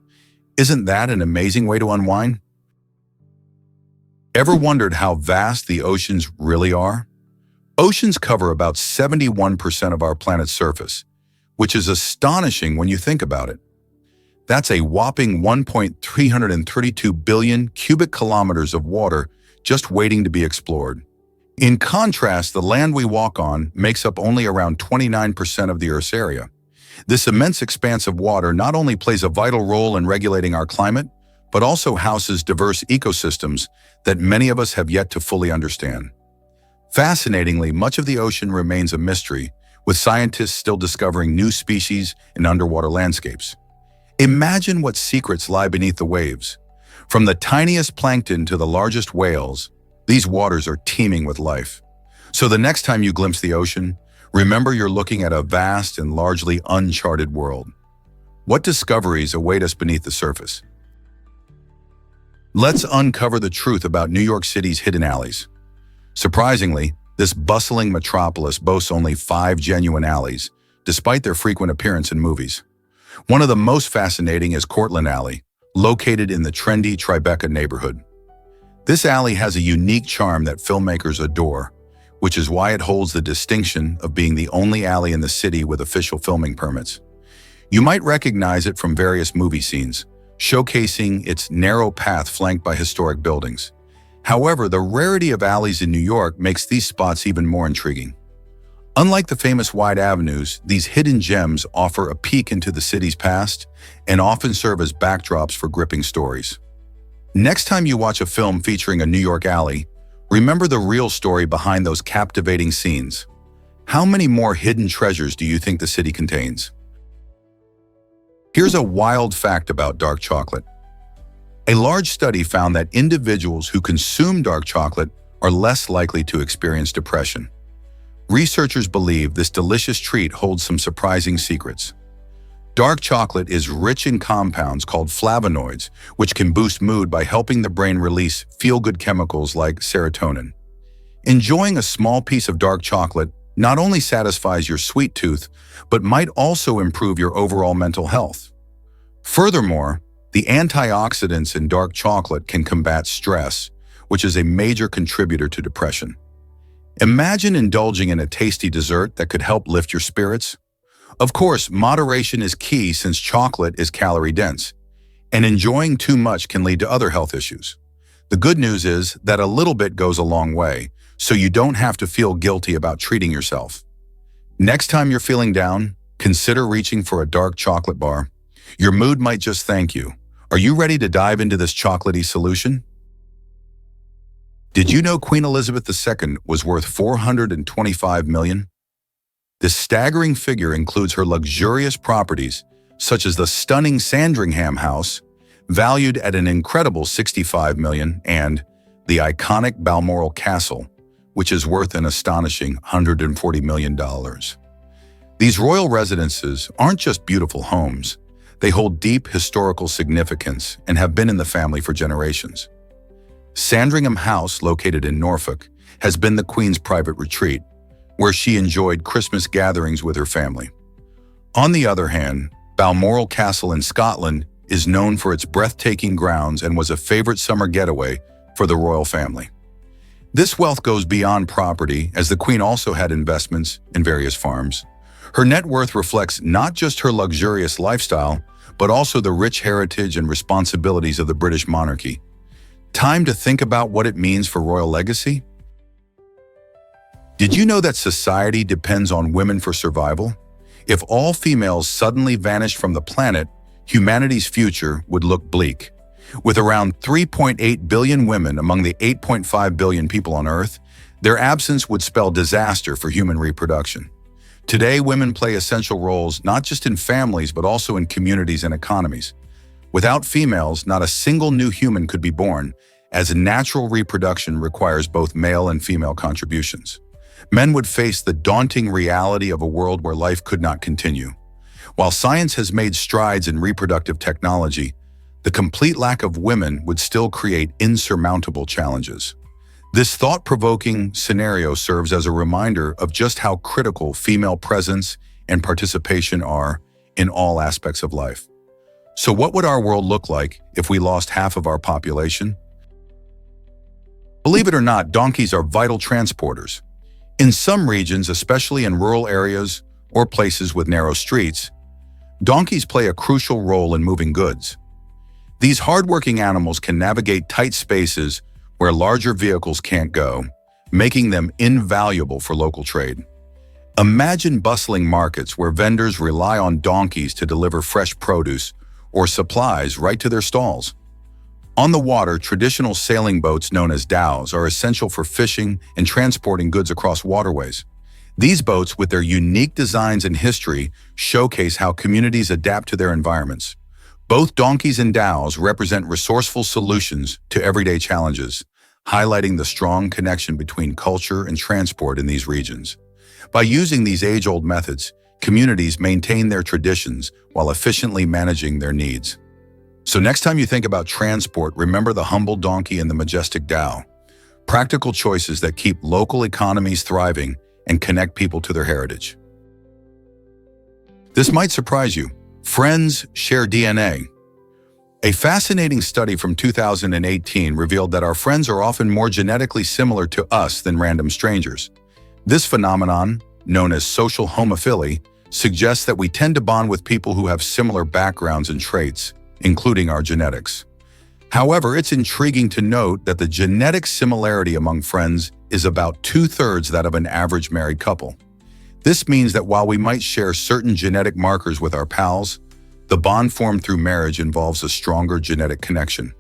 Isn't that an amazing way to unwind? Ever wondered how vast the oceans really are? Oceans cover about 71% of our planet's surface, which is astonishing when you think about it. That's a whopping 1.332 billion cubic kilometers of water just waiting to be explored. In contrast, the land we walk on makes up only around 29% of the Earth's area. This immense expanse of water not only plays a vital role in regulating our climate, but also houses diverse ecosystems that many of us have yet to fully understand. Fascinatingly, much of the ocean remains a mystery, with scientists still discovering new species in underwater landscapes. Imagine what secrets lie beneath the waves. From the tiniest plankton to the largest whales, these waters are teeming with life. So the next time you glimpse the ocean, remember you're looking at a vast and largely uncharted world. What discoveries await us beneath the surface? Let's uncover the truth about New York City's hidden alleys. Surprisingly, this bustling metropolis boasts only 5 genuine alleys, despite their frequent appearance in movies. One of the most fascinating is Cortlandt Alley, located in the trendy Tribeca neighborhood. This alley has a unique charm that filmmakers adore, which is why it holds the distinction of being the only alley in the city with official filming permits. You might recognize it from various movie scenes, showcasing its narrow path flanked by historic buildings. However, the rarity of alleys in New York makes these spots even more intriguing. Unlike the famous wide avenues, these hidden gems offer a peek into the city's past and often serve as backdrops for gripping stories. Next time you watch a film featuring a New York alley, remember the real story behind those captivating scenes. How many more hidden treasures do you think the city contains? Here's a wild fact about dark chocolate. A large study found that individuals who consume dark chocolate are less likely to experience depression. Researchers believe this delicious treat holds some surprising secrets. Dark chocolate is rich in compounds called flavonoids, which can boost mood by helping the brain release feel-good chemicals like serotonin. Enjoying a small piece of dark chocolate not only satisfies your sweet tooth, but might also improve your overall mental health. Furthermore, the antioxidants in dark chocolate can combat stress, which is a major contributor to depression. Imagine indulging in a tasty dessert that could help lift your spirits. Of course, moderation is key since chocolate is calorie-dense, and enjoying too much can lead to other health issues. The good news is that a little bit goes a long way, so you don't have to feel guilty about treating yourself. Next time you're feeling down, consider reaching for a dark chocolate bar. Your mood might just thank you. Are you ready to dive into this chocolatey solution? Did you know Queen Elizabeth II was worth $425 million? This staggering figure includes her luxurious properties, such as the stunning Sandringham House, valued at an incredible $65 million, and the iconic Balmoral Castle, which is worth an astonishing $140 million. These royal residences aren't just beautiful homes. They hold deep historical significance and have been in the family for generations. Sandringham House, located in Norfolk, has been the Queen's private retreat, where she enjoyed Christmas gatherings with her family. On the other hand, Balmoral Castle in Scotland is known for its breathtaking grounds and was a favorite summer getaway for the royal family. This wealth goes beyond property, as the Queen also had investments in various farms. Her net worth reflects not just her luxurious lifestyle, but also the rich heritage and responsibilities of the British monarchy. Time to think about what it means for royal legacy? Did you know that society depends on women for survival? If all females suddenly vanished from the planet, humanity's future would look bleak. With around 3.8 billion women among the 8.5 billion people on Earth, their absence would spell disaster for human reproduction. Today, women play essential roles not just in families, but also in communities and economies. Without females, not a single new human could be born, as natural reproduction requires both male and female contributions. Men would face the daunting reality of a world where life could not continue. While science has made strides in reproductive technology, the complete lack of women would still create insurmountable challenges. This thought-provoking scenario serves as a reminder of just how critical female presence and participation are in all aspects of life. So what would our world look like if we lost half of our population? Believe it or not, donkeys are vital transporters. In some regions, especially in rural areas or places with narrow streets, donkeys play a crucial role in moving goods. These hardworking animals can navigate tight spaces where larger vehicles can't go, making them invaluable for local trade. Imagine bustling markets where vendors rely on donkeys to deliver fresh produce or supplies right to their stalls. On the water, traditional sailing boats known as dhows are essential for fishing and transporting goods across waterways. These boats, with their unique designs and history, showcase how communities adapt to their environments. Both donkeys and dhows represent resourceful solutions to everyday challenges, highlighting the strong connection between culture and transport in these regions. By using these age-old methods, communities maintain their traditions while efficiently managing their needs. So next time you think about transport, remember the humble donkey and the majestic dhow, practical choices that keep local economies thriving and connect people to their heritage. This might surprise you. Friends share DNA. A fascinating study from 2018 revealed that our friends are often more genetically similar to us than random strangers. This phenomenon, known as social homophily, suggests that we tend to bond with people who have similar backgrounds and traits, including our genetics. However, it's intriguing to note that the genetic similarity among friends is about 2/3 that of an average married couple. This means that while we might share certain genetic markers with our pals, the bond formed through marriage involves a stronger genetic connection.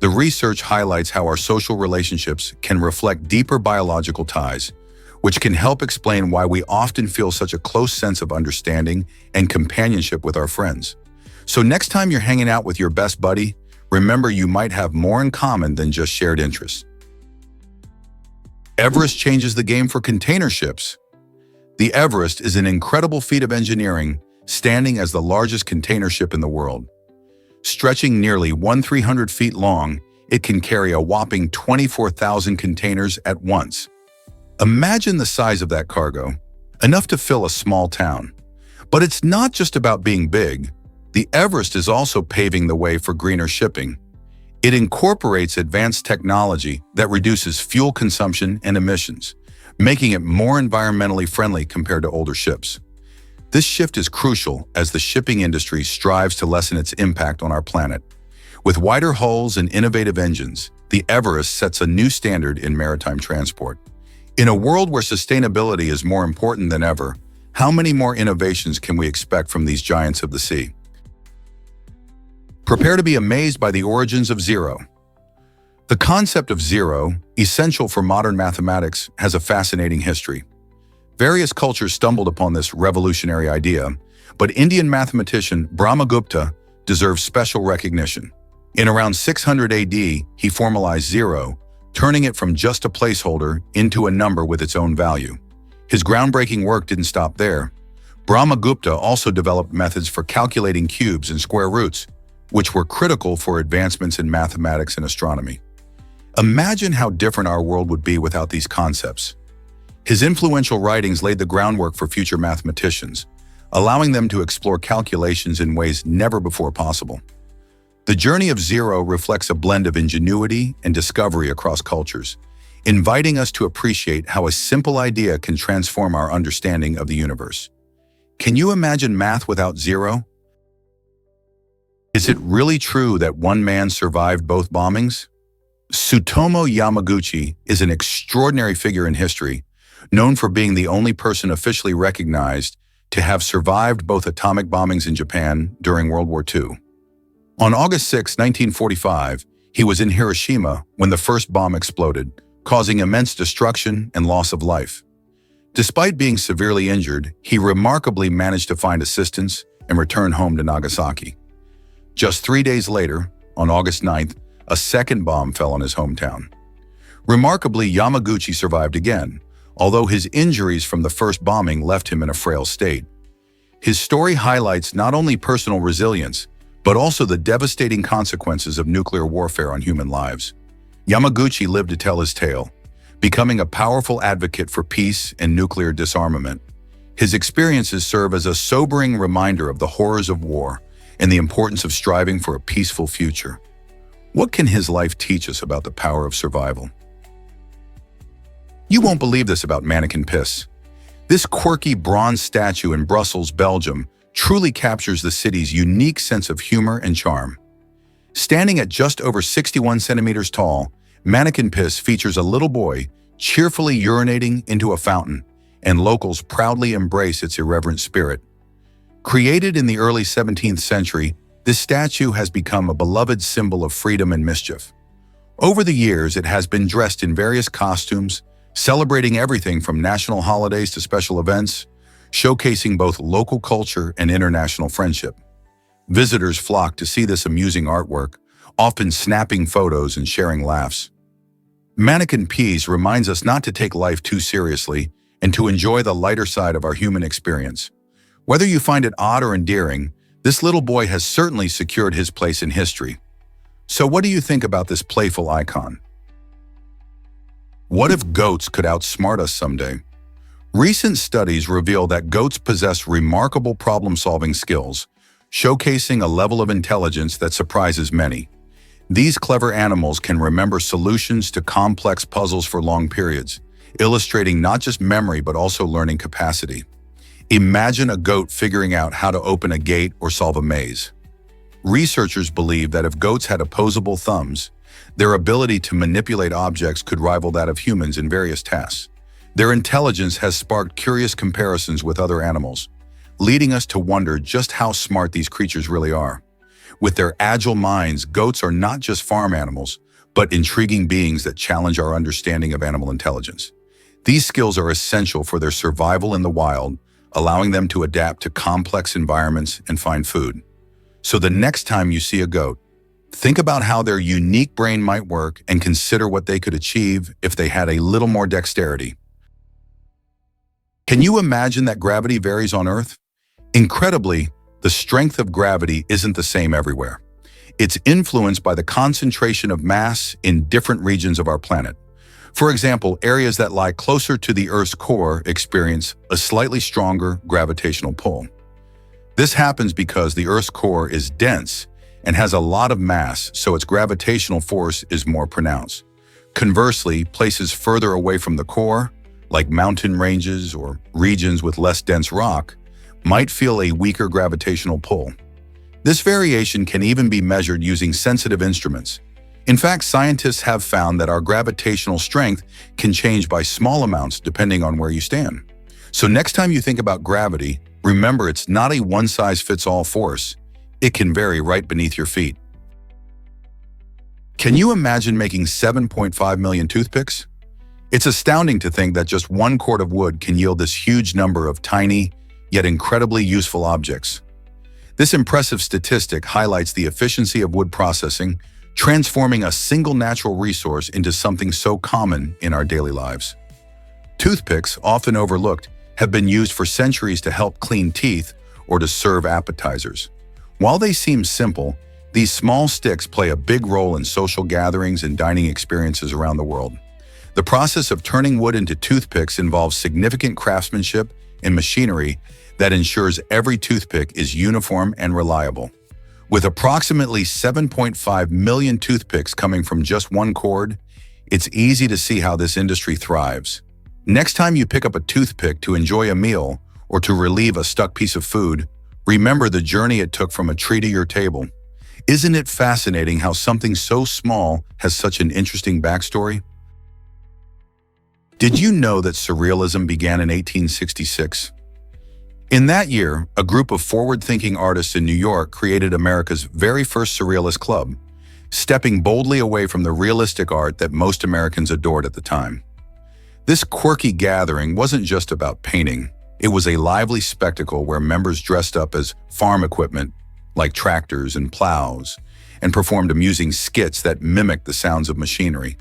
The research highlights how our social relationships can reflect deeper biological ties, which can help explain why we often feel such a close sense of understanding and companionship with our friends. So next time you're hanging out with your best buddy, remember you might have more in common than just shared interests. Everest changes the game for container ships. The Everest is an incredible feat of engineering, standing as the largest container ship in the world. Stretching nearly 1,300 feet long, it can carry a whopping 24,000 containers at once. Imagine the size of that cargo, enough to fill a small town. But it's not just about being big. The Everest is also paving the way for greener shipping. It incorporates advanced technology that reduces fuel consumption and emissions, making it more environmentally friendly compared to older ships. This shift is crucial as the shipping industry strives to lessen its impact on our planet. With wider hulls and innovative engines, the Everest sets a new standard in maritime transport. In a world where sustainability is more important than ever, How many more innovations can we expect from these giants of the sea? Prepare to be amazed by the origins of zero. The concept of zero, essential for modern mathematics, has a fascinating history. Various cultures stumbled upon this revolutionary idea, but Indian mathematician Brahmagupta deserves special recognition. In around 600 AD, he formalized zero, turning it from just a placeholder into a number with its own value. His groundbreaking work didn't stop there. Brahmagupta also developed methods for calculating cubes and square roots, which were critical for advancements in mathematics and astronomy. Imagine how different our world would be without these concepts. His influential writings laid the groundwork for future mathematicians, allowing them to explore calculations in ways never before possible. The journey of zero reflects a blend of ingenuity and discovery across cultures, inviting us to appreciate how a simple idea can transform our understanding of the universe. Can you imagine math without zero? Is it really true that one man survived both bombings? Tsutomu Yamaguchi is an extraordinary figure in history, known for being the only person officially recognized to have survived both atomic bombings in Japan during World War II. On August 6, 1945, he was in Hiroshima when the first bomb exploded, causing immense destruction and loss of life. Despite being severely injured, he remarkably managed to find assistance and return home to Nagasaki. Just 3 days later, on August 9th, a second bomb fell on his hometown. Remarkably, Yamaguchi survived again, although his injuries from the first bombing left him in a frail state. His story highlights not only personal resilience, but also the devastating consequences of nuclear warfare on human lives. Yamaguchi lived to tell his tale, becoming a powerful advocate for peace and nuclear disarmament. His experiences serve as a sobering reminder of the horrors of war and the importance of striving for a peaceful future. What can his life teach us about the power of survival? You won't believe this about mannequin piss. This quirky bronze statue in Brussels, Belgium, truly captures the city's unique sense of humor and charm. Standing at just over 61 centimeters tall, Mannequin Piss features a little boy cheerfully urinating into a fountain, and locals proudly embrace its irreverent spirit. Created in the early 17th century, this statue has become a beloved symbol of freedom and mischief. Over the years, it has been dressed in various costumes, celebrating everything from national holidays to special events, showcasing both local culture and international friendship. Visitors flock to see this amusing artwork, often snapping photos and sharing laughs. Mannequin Peas reminds us not to take life too seriously and to enjoy the lighter side of our human experience. Whether you find it odd or endearing, this little boy has certainly secured his place in history. So what do you think about this playful icon? What if goats could outsmart us someday? Recent studies reveal that goats possess remarkable problem-solving skills, showcasing a level of intelligence that surprises many. These clever animals can remember solutions to complex puzzles for long periods, illustrating not just memory but also learning capacity. Imagine a goat figuring out how to open a gate or solve a maze. Researchers believe that if goats had opposable thumbs, their ability to manipulate objects could rival that of humans in various tasks. Their intelligence has sparked curious comparisons with other animals, leading us to wonder just how smart these creatures really are. With their agile minds, goats are not just farm animals, but intriguing beings that challenge our understanding of animal intelligence. These skills are essential for their survival in the wild, allowing them to adapt to complex environments and find food. So the next time you see a goat, think about how their unique brain might work and consider what they could achieve if they had a little more dexterity. Can you imagine that gravity varies on Earth? Incredibly, the strength of gravity isn't the same everywhere. It's influenced by the concentration of mass in different regions of our planet. For example, areas that lie closer to the Earth's core experience a slightly stronger gravitational pull. This happens because the Earth's core is dense and has a lot of mass, so its gravitational force is more pronounced. Conversely, places further away from the core, like mountain ranges or regions with less dense rock, might feel a weaker gravitational pull. This variation can even be measured using sensitive instruments. In fact, scientists have found that our gravitational strength can change by small amounts depending on where you stand. So next time you think about gravity, remember it's not a one-size-fits-all force. It can vary right beneath your feet. Can you imagine making 7.5 million toothpicks? It's astounding to think that just one cord of wood can yield this huge number of tiny, yet incredibly useful objects. This impressive statistic highlights the efficiency of wood processing, transforming a single natural resource into something so common in our daily lives. Toothpicks, often overlooked, have been used for centuries to help clean teeth or to serve appetizers. While they seem simple, these small sticks play a big role in social gatherings and dining experiences around the world. The process of turning wood into toothpicks involves significant craftsmanship and machinery that ensures every toothpick is uniform and reliable. With approximately 7.5 million toothpicks coming from just one cord, it's easy to see how this industry thrives. Next time you pick up a toothpick to enjoy a meal or to relieve a stuck piece of food, remember the journey it took from a tree to your table. Isn't it fascinating how something so small has such an interesting backstory? Did you know that Surrealism began in 1866? In that year, a group of forward-thinking artists in New York created America's very first Surrealist club, stepping boldly away from the realistic art that most Americans adored at the time. This quirky gathering wasn't just about painting. It was a lively spectacle where members dressed up as farm equipment, like tractors and plows, and performed amusing skits that mimicked the sounds of machinery.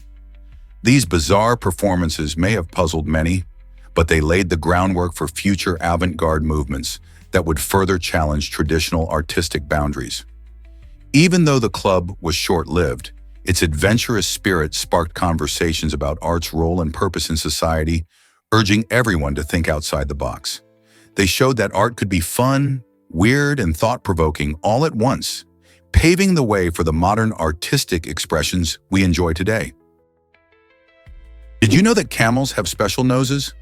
These bizarre performances may have puzzled many, but they laid the groundwork for future avant-garde movements that would further challenge traditional artistic boundaries. Even though the club was short-lived, its adventurous spirit sparked conversations about art's role and purpose in society, urging everyone to think outside the box. They showed that art could be fun, weird, and thought-provoking all at once, paving the way for the modern artistic expressions we enjoy today. Did you know that camels have special noses?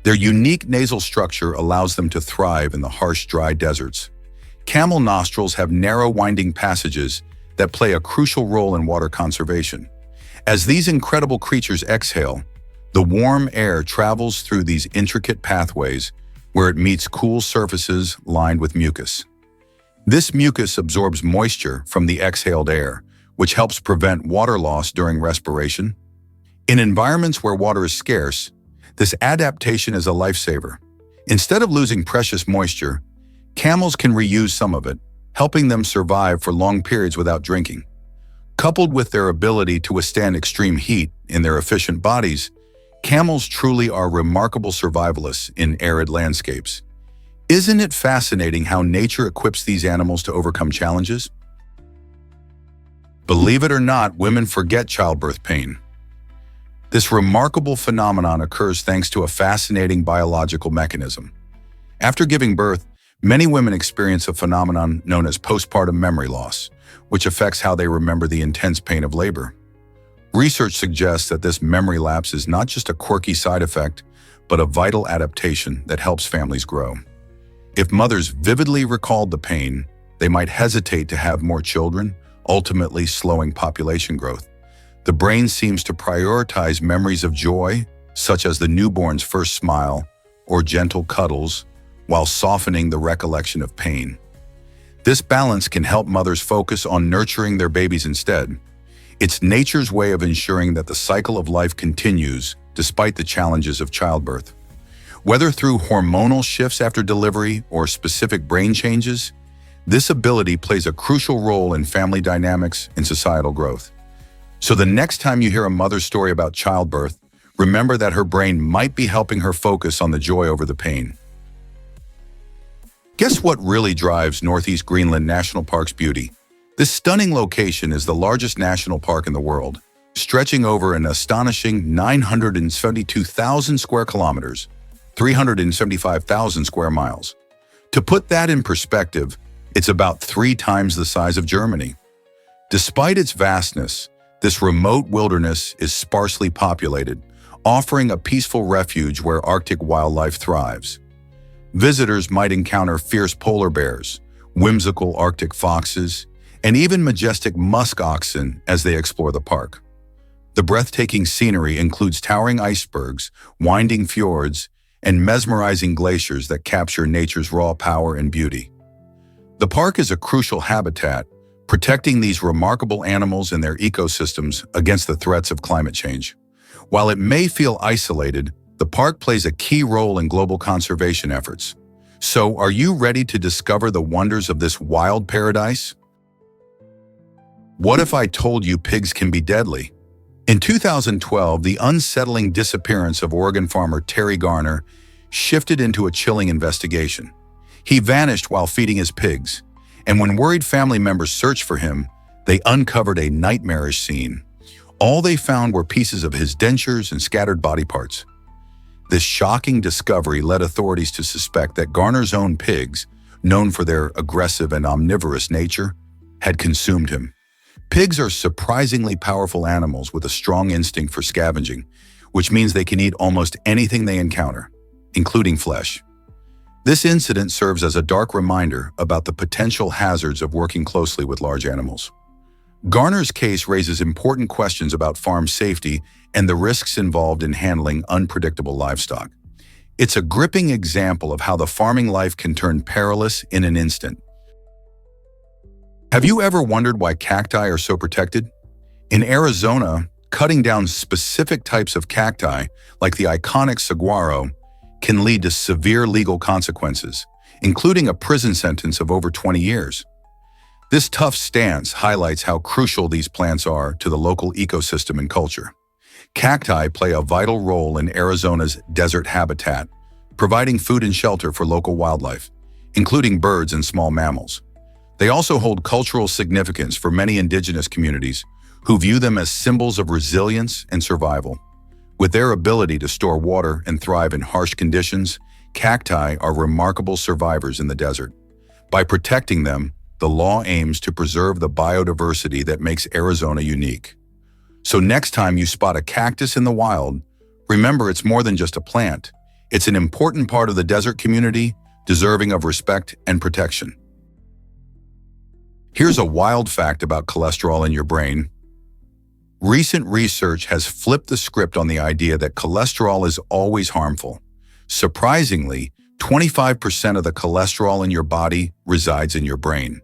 Their unique nasal structure allows them to thrive in the harsh, dry deserts. Camel nostrils have narrow, winding passages that play a crucial role in water conservation. As these incredible creatures exhale, the warm air travels through these intricate pathways where it meets cool surfaces lined with mucus. This mucus absorbs moisture from the exhaled air, which helps prevent water loss during respiration. In environments where water is scarce, this adaptation is a lifesaver. Instead of losing precious moisture, camels can reuse some of it, helping them survive for long periods without drinking. Coupled with their ability to withstand extreme heat in their efficient bodies, camels truly are remarkable survivalists in arid landscapes. Isn't it fascinating how nature equips these animals to overcome challenges? Believe it or not, women forget childbirth pain. This remarkable phenomenon occurs thanks to a fascinating biological mechanism. After giving birth, many women experience a phenomenon known as postpartum memory loss, which affects how they remember the intense pain of labor. Research suggests that this memory lapse is not just a quirky side effect, but a vital adaptation that helps families grow. If mothers vividly recalled the pain, they might hesitate to have more children, ultimately slowing population growth. The brain seems to prioritize memories of joy, such as the newborn's first smile or gentle cuddles, while softening the recollection of pain. This balance can help mothers focus on nurturing their babies instead. It's nature's way of ensuring that the cycle of life continues despite the challenges of childbirth. Whether through hormonal shifts after delivery or specific brain changes, this ability plays a crucial role in family dynamics and societal growth. So the next time you hear a mother's story about childbirth, remember that her brain might be helping her focus on the joy over the pain. Guess what really drives Northeast Greenland National Park's beauty? This stunning location is the largest national park in the world, stretching over an astonishing 972,000 square kilometers, 375,000 square miles. To put that in perspective, it's about 3 times the size of Germany. Despite its vastness, this remote wilderness is sparsely populated, offering a peaceful refuge where Arctic wildlife thrives. Visitors might encounter fierce polar bears, whimsical Arctic foxes, and even majestic musk oxen as they explore the park. The breathtaking scenery includes towering icebergs, winding fjords, and mesmerizing glaciers that capture nature's raw power and beauty. The park is a crucial habitat, protecting these remarkable animals and their ecosystems against the threats of climate change. While it may feel isolated, the park plays a key role in global conservation efforts. So, are you ready to discover the wonders of this wild paradise? What if I told you pigs can be deadly? In 2012, the unsettling disappearance of Oregon farmer Terry Garner shifted into a chilling investigation. He vanished while feeding his pigs, and when worried family members searched for him, they uncovered a nightmarish scene. All they found were pieces of his dentures and scattered body parts. This shocking discovery led authorities to suspect that Garner's own pigs, known for their aggressive and omnivorous nature, had consumed him. Pigs are surprisingly powerful animals with a strong instinct for scavenging, which means they can eat almost anything they encounter, including flesh. This incident serves as a dark reminder about the potential hazards of working closely with large animals. Garner's case raises important questions about farm safety and the risks involved in handling unpredictable livestock. It's a gripping example of how the farming life can turn perilous in an instant. Have you ever wondered why cacti are so protected? In Arizona, cutting down specific types of cacti, like the iconic saguaro, can lead to severe legal consequences, including a prison sentence of over 20 years. This tough stance highlights how crucial these plants are to the local ecosystem and culture. Cacti play a vital role in Arizona's desert habitat, providing food and shelter for local wildlife, including birds and small mammals. They also hold cultural significance for many indigenous communities who view them as symbols of resilience and survival. With their ability to store water and thrive in harsh conditions, cacti are remarkable survivors in the desert. By protecting them, the law aims to preserve the biodiversity that makes Arizona unique. So next time you spot a cactus in the wild, remember it's more than just a plant. It's an important part of the desert community, deserving of respect and protection. Here's a wild fact about cholesterol in your brain. Recent research has flipped the script on the idea that cholesterol is always harmful. Surprisingly, 25% of the cholesterol in your body resides in your brain.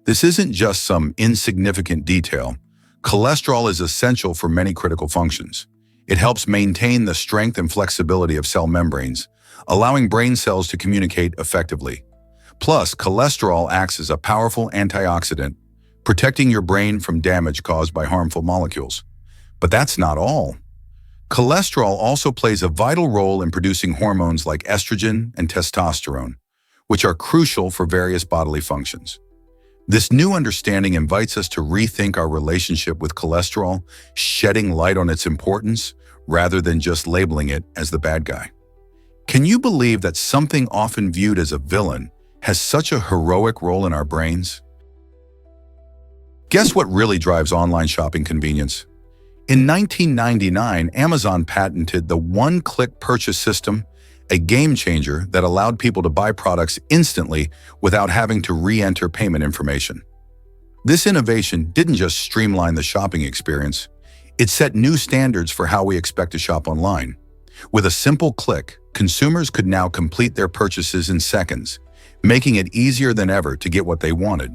This isn't just some insignificant detail. Cholesterol is essential for many critical functions. It helps maintain the strength and flexibility of cell membranes, allowing brain cells to communicate effectively. Plus, cholesterol acts as a powerful antioxidant, protecting your brain from damage caused by harmful molecules. But that's not all. Cholesterol also plays a vital role in producing hormones like estrogen and testosterone, which are crucial for various bodily functions. This new understanding invites us to rethink our relationship with cholesterol, shedding light on its importance rather than just labeling it as the bad guy. Can you believe that something often viewed as a villain has such a heroic role in our brains? Guess what really drives online shopping convenience? In 1999, Amazon patented the one-click purchase system, a game changer that allowed people to buy products instantly without having to re-enter payment information. This innovation didn't just streamline the shopping experience, it set new standards for how we expect to shop online. With a simple click, consumers could now complete their purchases in seconds, making it easier than ever to get what they wanted.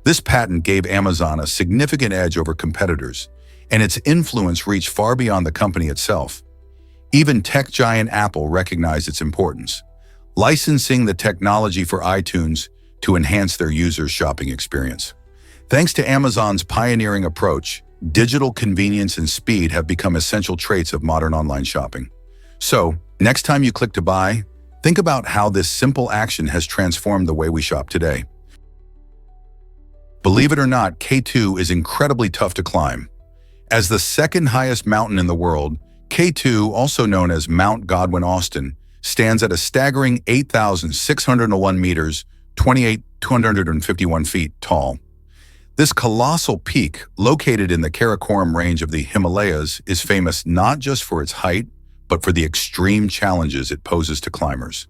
This patent gave Amazon a significant edge over competitors, and its influence reached far beyond the company itself. Even tech giant Apple recognized its importance, licensing the technology for iTunes to enhance their users' shopping experience. Thanks to Amazon's pioneering approach, digital convenience and speed have become essential traits of modern online shopping. So, next time you click to buy, think about how this simple action has transformed the way we shop today. Believe it or not, K2 is incredibly tough to climb. As the second highest mountain in the world, K2, also known as Mount Godwin-Austen, stands at a staggering 8,601 meters, 251 feet tall. This colossal peak, located in the Karakoram range of the Himalayas, is famous not just for its height, but for the extreme challenges it poses to climbers.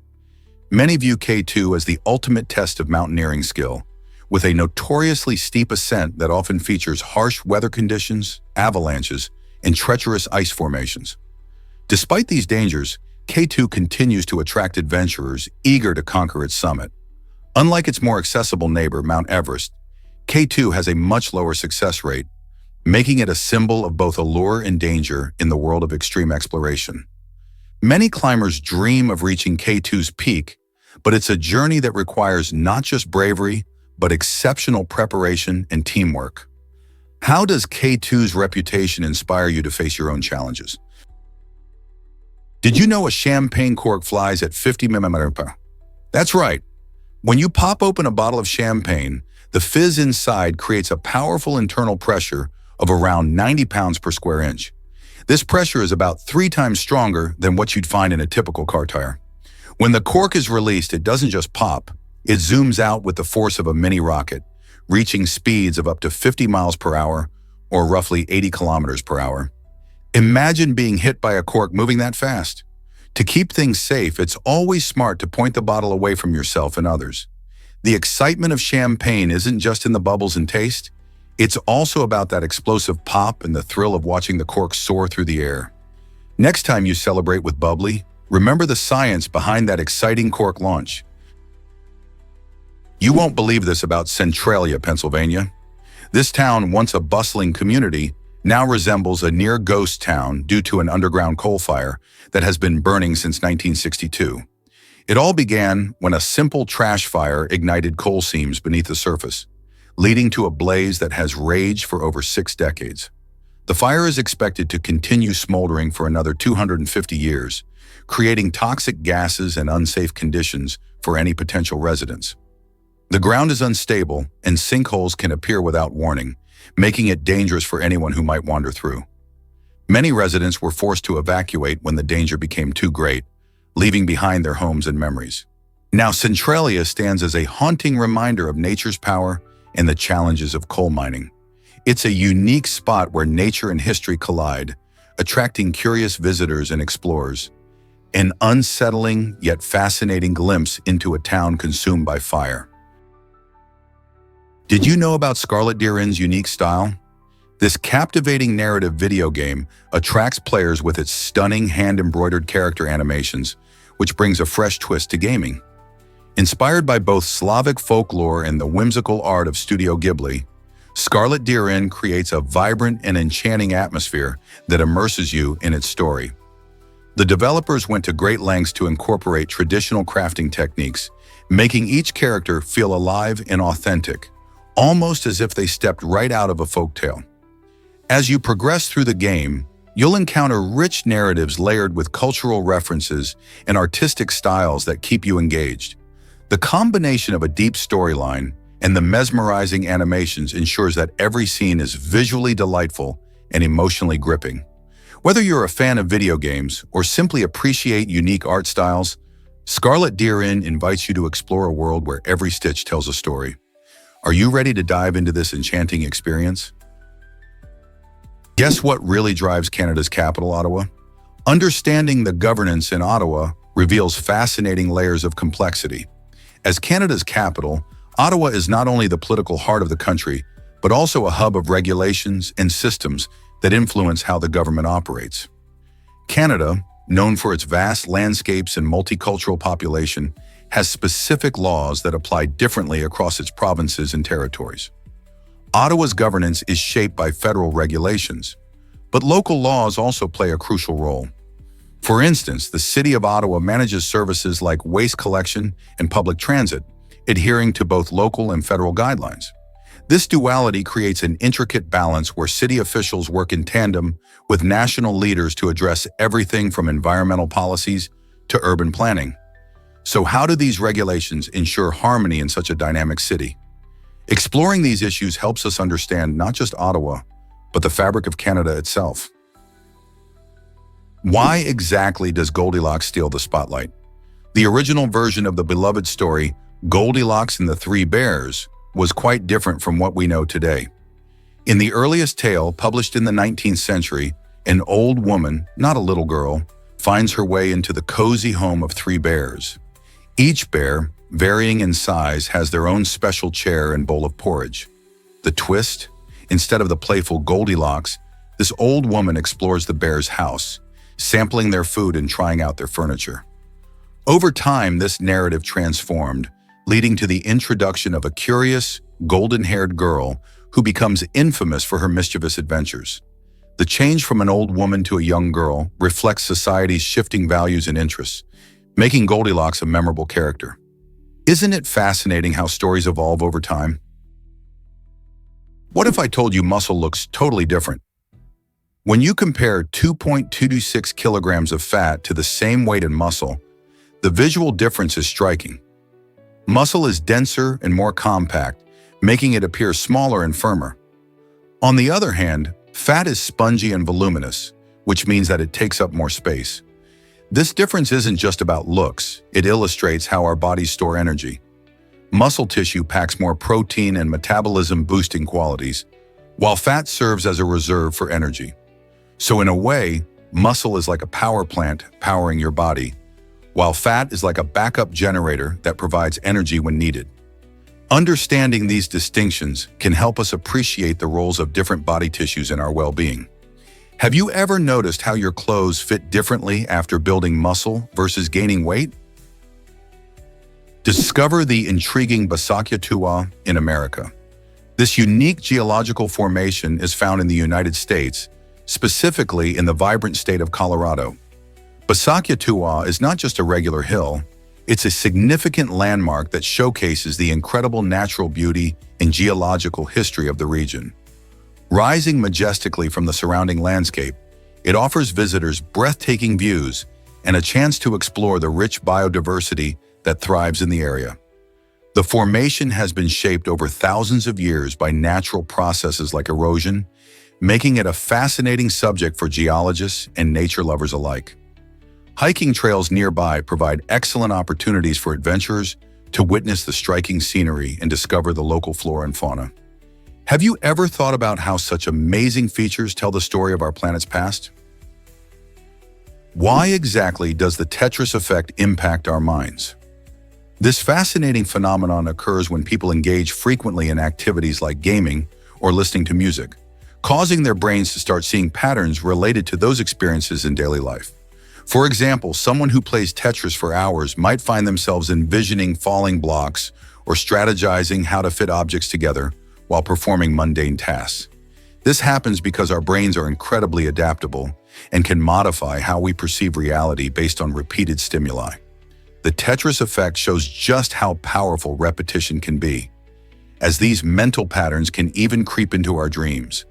Many view K2 as the ultimate test of mountaineering skill, with a notoriously steep ascent that often features harsh weather conditions, avalanches, and treacherous ice formations. Despite these dangers, K2 continues to attract adventurers eager to conquer its summit. Unlike its more accessible neighbor, Mount Everest, K2 has a much lower success rate, making it a symbol of both allure and danger in the world of extreme exploration. Many climbers dream of reaching K2's peak, but it's a journey that requires not just bravery, but exceptional preparation and teamwork. How does K2's reputation inspire you to face your own challenges? Did you know a champagne cork flies at 50 mm? That's right. When you pop open a bottle of champagne, the fizz inside creates a powerful internal pressure of around 90 pounds per square inch. This pressure is about 3 times stronger than what you'd find in a typical car tire. When the cork is released, it doesn't just pop, it zooms out with the force of a mini rocket, reaching speeds of up to 50 miles per hour or roughly 80 kilometers per hour. Imagine being hit by a cork moving that fast. To keep things safe, it's always smart to point the bottle away from yourself and others. The excitement of champagne isn't just in the bubbles and taste, it's also about that explosive pop and the thrill of watching the cork soar through the air. Next time you celebrate with bubbly, remember the science behind that exciting cork launch. You won't believe this about Centralia, Pennsylvania. This town, once a bustling community, now resembles a near ghost town due to an underground coal fire that has been burning since 1962. It all began when a simple trash fire ignited coal seams beneath the surface, leading to a blaze that has raged for over 6 decades. The fire is expected to continue smoldering for another 250 years, creating toxic gases and unsafe conditions for any potential residents. The ground is unstable, and sinkholes can appear without warning, making it dangerous for anyone who might wander through. Many residents were forced to evacuate when the danger became too great, leaving behind their homes and memories. Now, Centralia stands as a haunting reminder of nature's power and the challenges of coal mining. It's a unique spot where nature and history collide, attracting curious visitors and explorers. An unsettling yet fascinating glimpse into a town consumed by fire. Did you know about Scarlet Deer Inn's unique style? This captivating narrative video game attracts players with its stunning hand-embroidered character animations, which brings a fresh twist to gaming. Inspired by both Slavic folklore and the whimsical art of Studio Ghibli, Scarlet Deer Inn creates a vibrant and enchanting atmosphere that immerses you in its story. The developers went to great lengths to incorporate traditional crafting techniques, making each character feel alive and authentic, almost as if they stepped right out of a folktale. As you progress through the game, you'll encounter rich narratives layered with cultural references and artistic styles that keep you engaged. The combination of a deep storyline and the mesmerizing animations ensures that every scene is visually delightful and emotionally gripping. Whether you're a fan of video games or simply appreciate unique art styles, Scarlet Deer Inn invites you to explore a world where every stitch tells a story. Are you ready to dive into this enchanting experience? Guess what really drives Canada's capital, Ottawa? Understanding the governance in Ottawa reveals fascinating layers of complexity. As Canada's capital, Ottawa is not only the political heart of the country, but also a hub of regulations and systems that influence how the government operates. Canada, known for its vast landscapes and multicultural population, has specific laws that apply differently across its provinces and territories. Ottawa's governance is shaped by federal regulations, but local laws also play a crucial role. For instance, the City of Ottawa manages services like waste collection and public transit, adhering to both local and federal guidelines. This duality creates an intricate balance where city officials work in tandem with national leaders to address everything from environmental policies to urban planning. So how do these regulations ensure harmony in such a dynamic city? Exploring these issues helps us understand not just Ottawa, but the fabric of Canada itself. Why exactly does Goldilocks steal the spotlight? The original version of the beloved story, Goldilocks and the Three Bears, was quite different from what we know today. In the earliest tale, published in the 19th century, an old woman, not a little girl, finds her way into the cozy home of 3 bears. Each bear, varying in size, has their own special chair and bowl of porridge. The twist? Instead of the playful Goldilocks, this old woman explores the bear's house, sampling their food and trying out their furniture. Over time, this narrative transformed, leading to the introduction of a curious, golden-haired girl who becomes infamous for her mischievous adventures. The change from an old woman to a young girl reflects society's shifting values and interests, making Goldilocks a memorable character. Isn't it fascinating how stories evolve over time? What if I told you muscle looks totally different? When you compare 2.226 kilograms of fat to the same weight in muscle, the visual difference is striking. Muscle is denser and more compact, making it appear smaller and firmer. On the other hand, fat is spongy and voluminous, which means that it takes up more space. This difference isn't just about looks, it illustrates how our bodies store energy. Muscle tissue packs more protein and metabolism-boosting qualities, while fat serves as a reserve for energy. So in a way, muscle is like a power plant powering your body, while fat is like a backup generator that provides energy when needed. Understanding these distinctions can help us appreciate the roles of different body tissues in our well-being. Have you ever noticed how your clothes fit differently after building muscle versus gaining weight? Discover the intriguing Basakyatua in America. This unique geological formation is found in the United States, specifically in the vibrant state of Colorado. Basakyatua is not just a regular hill, it's a significant landmark that showcases the incredible natural beauty and geological history of the region. Rising majestically from the surrounding landscape, it offers visitors breathtaking views and a chance to explore the rich biodiversity that thrives in the area. The formation has been shaped over thousands of years by natural processes like erosion, making it a fascinating subject for geologists and nature lovers alike. Hiking trails nearby provide excellent opportunities for adventurers to witness the striking scenery and discover the local flora and fauna. Have you ever thought about how such amazing features tell the story of our planet's past? Why exactly does the Tetris effect impact our minds? This fascinating phenomenon occurs when people engage frequently in activities like gaming or listening to music, causing their brains to start seeing patterns related to those experiences in daily life. For example, someone who plays Tetris for hours might find themselves envisioning falling blocks or strategizing how to fit objects together while performing mundane tasks. This happens because our brains are incredibly adaptable and can modify how we perceive reality based on repeated stimuli. The Tetris effect shows just how powerful repetition can be, as these mental patterns can even creep into our dreams.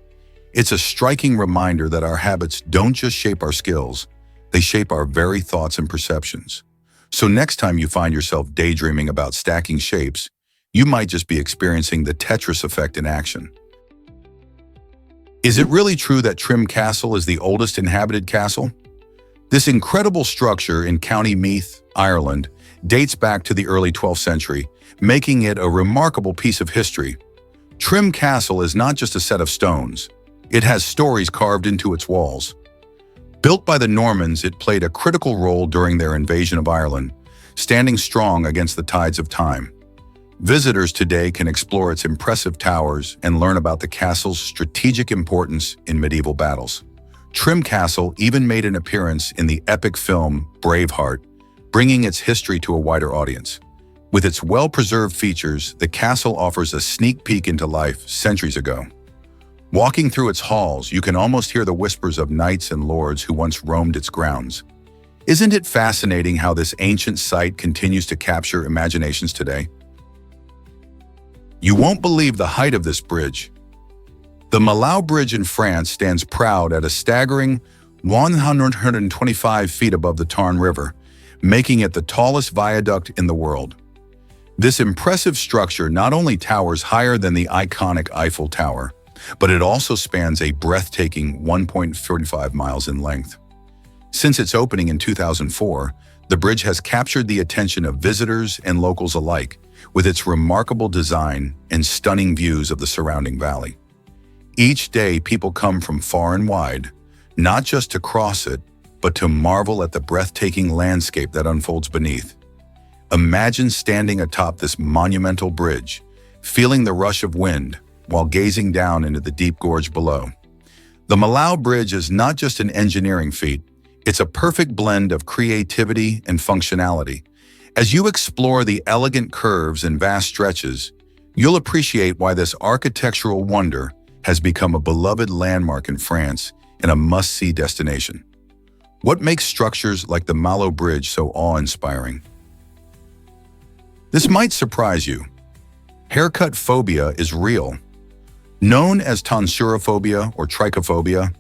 It's a striking reminder that our habits don't just shape our skills, they shape our very thoughts and perceptions. So next time you find yourself daydreaming about stacking shapes, you might just be experiencing the Tetris effect in action. Is it really true that Trim Castle is the oldest inhabited castle? This incredible structure in County Meath, Ireland, dates back to the early 12th century, making it a remarkable piece of history. Trim Castle is not just a set of stones. It has stories carved into its walls. Built by the Normans, it played a critical role during their invasion of Ireland, standing strong against the tides of time. Visitors today can explore its impressive towers and learn about the castle's strategic importance in medieval battles. Trim Castle even made an appearance in the epic film Braveheart, bringing its history to a wider audience. With its well-preserved features, the castle offers a sneak peek into life centuries ago. Walking through its halls, you can almost hear the whispers of knights and lords who once roamed its grounds. Isn't it fascinating how this ancient site continues to capture imaginations today? You won't believe the height of this bridge. The Malau Bridge in France stands proud at a staggering 125 feet above the Tarn River, making it the tallest viaduct in the world. This impressive structure not only towers higher than the iconic Eiffel Tower, but it also spans a breathtaking 1.45 miles in length. Since its opening in 2004, the bridge has captured the attention of visitors and locals alike, with its remarkable design and stunning views of the surrounding valley. Each day, people come from far and wide, not just to cross it, but to marvel at the breathtaking landscape that unfolds beneath. Imagine standing atop this monumental bridge, feeling the rush of wind while gazing down into the deep gorge below. The Malau Bridge is not just an engineering feat, It's a perfect blend of creativity and functionality. As you explore the elegant curves and vast stretches, you'll appreciate why this architectural wonder has become a beloved landmark in France and a must-see destination. What makes structures like the Malo Bridge so awe-inspiring? This might surprise you. Haircut phobia is real. Known as tonsuriphobia or trichophobia,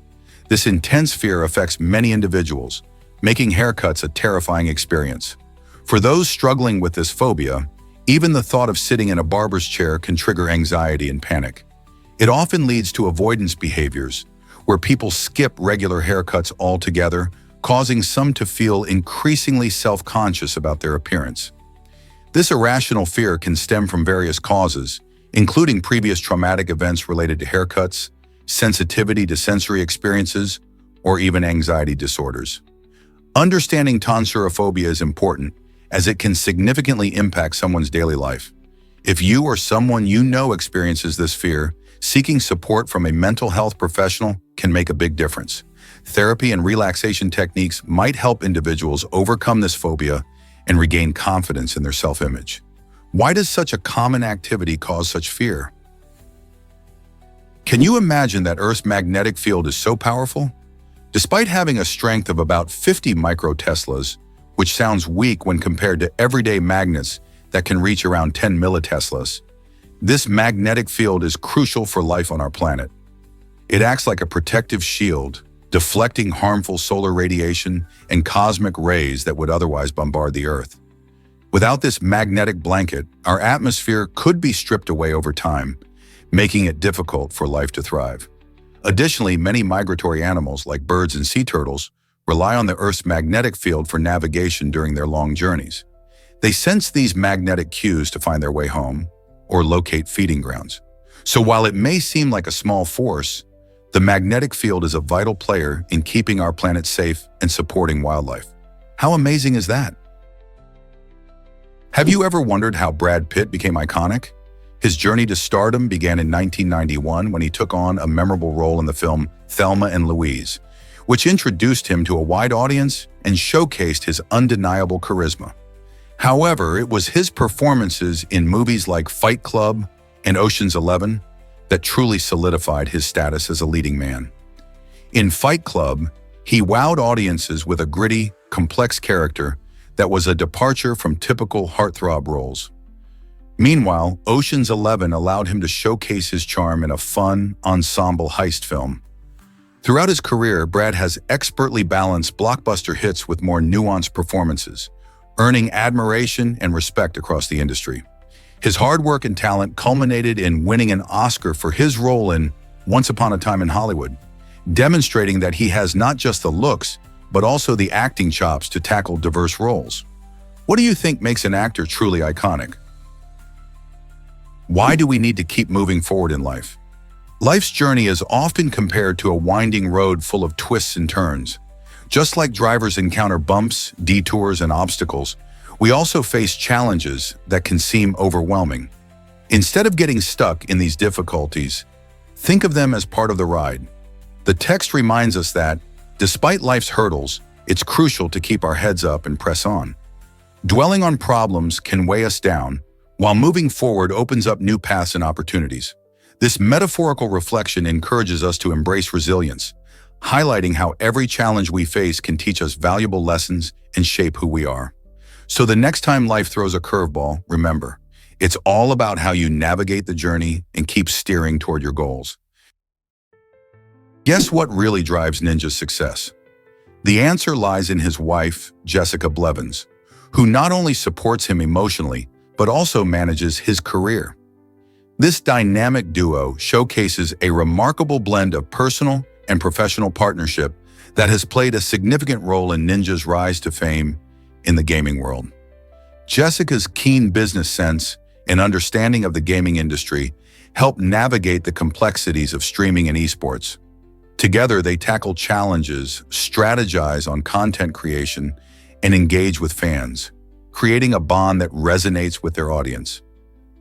this intense fear affects many individuals, making haircuts a terrifying experience. For those struggling with this phobia, even the thought of sitting in a barber's chair can trigger anxiety and panic. It often leads to avoidance behaviors, where people skip regular haircuts altogether, causing some to feel increasingly self-conscious about their appearance. This irrational fear can stem from various causes, including previous traumatic events related to haircuts, sensitivity to sensory experiences, or even anxiety disorders. Understanding tonsuriphobia is important, as it can significantly impact someone's daily life. If you or someone you know experiences this fear, seeking support from a mental health professional can make a big difference. Therapy and relaxation techniques might help individuals overcome this phobia and regain confidence in their self-image. Why does such a common activity cause such fear? Can you imagine that Earth's magnetic field is so powerful? Despite having a strength of about 50 microteslas, which sounds weak when compared to everyday magnets that can reach around 10 milliteslas, this magnetic field is crucial for life on our planet. It acts like a protective shield, deflecting harmful solar radiation and cosmic rays that would otherwise bombard the Earth. Without this magnetic blanket, our atmosphere could be stripped away over time, making it difficult for life to thrive. Additionally, many migratory animals, like birds and sea turtles, rely on the Earth's magnetic field for navigation during their long journeys. They sense these magnetic cues to find their way home or locate feeding grounds. So while it may seem like a small force, the magnetic field is a vital player in keeping our planet safe and supporting wildlife. How amazing is that? Have you ever wondered how Brad Pitt became iconic? His journey to stardom began in 1991 when he took on a memorable role in the film Thelma and Louise, which introduced him to a wide audience and showcased his undeniable charisma. However, it was his performances in movies like Fight Club and Ocean's 11 that truly solidified his status as a leading man. In Fight Club, he wowed audiences with a gritty, complex character that was a departure from typical heartthrob roles. Meanwhile, Ocean's 11 allowed him to showcase his charm in a fun, ensemble heist film. Throughout his career, Brad has expertly balanced blockbuster hits with more nuanced performances, earning admiration and respect across the industry. His hard work and talent culminated in winning an Oscar for his role in Once Upon a Time in Hollywood, demonstrating that he has not just the looks, but also the acting chops to tackle diverse roles. What do you think makes an actor truly iconic? Why do we need to keep moving forward in life? Life's journey is often compared to a winding road full of twists and turns. Just like drivers encounter bumps, detours, and obstacles, we also face challenges that can seem overwhelming. Instead of getting stuck in these difficulties, think of them as part of the ride. The text reminds us that, despite life's hurdles, it's crucial to keep our heads up and press on. Dwelling on problems can weigh us down, while moving forward opens up new paths and opportunities. This metaphorical reflection encourages us to embrace resilience, highlighting how every challenge we face can teach us valuable lessons and shape who we are. So the next time life throws a curveball, remember, it's all about how you navigate the journey and keep steering toward your goals. Guess what really drives Ninja's success? The answer lies in his wife, Jessica Blevins, who not only supports him emotionally, but also manages his career. This dynamic duo showcases a remarkable blend of personal and professional partnership that has played a significant role in Ninja's rise to fame in the gaming world. Jessica's keen business sense and understanding of the gaming industry help navigate the complexities of streaming and esports. Together, they tackle challenges, strategize on content creation, and engage with fans, creating a bond that resonates with their audience.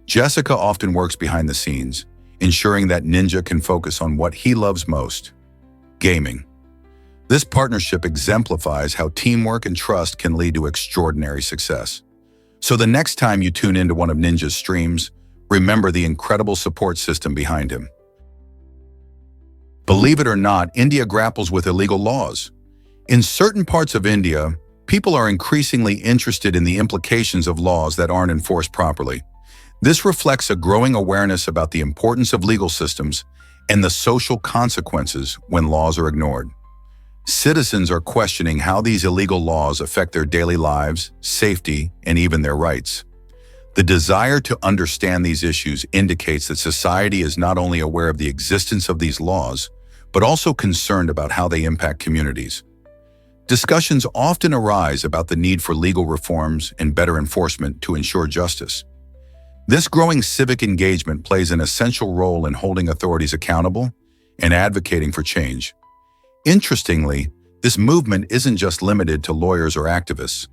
Jessica often works behind the scenes, ensuring that Ninja can focus on what he loves most: gaming. This partnership exemplifies how teamwork and trust can lead to extraordinary success. So the next time you tune into one of Ninja's streams, remember the incredible support system behind him. Believe it or not, India grapples with illegal laws. In certain parts of India, people are increasingly interested in the implications of laws that aren't enforced properly. This reflects a growing awareness about the importance of legal systems and the social consequences when laws are ignored. Citizens are questioning how these illegal laws affect their daily lives, safety, and even their rights. The desire to understand these issues indicates that society is not only aware of the existence of these laws, but also concerned about how they impact communities. Discussions often arise about the need for legal reforms and better enforcement to ensure justice. This growing civic engagement plays an essential role in holding authorities accountable and advocating for change. Interestingly, this movement isn't just limited to lawyers or activists.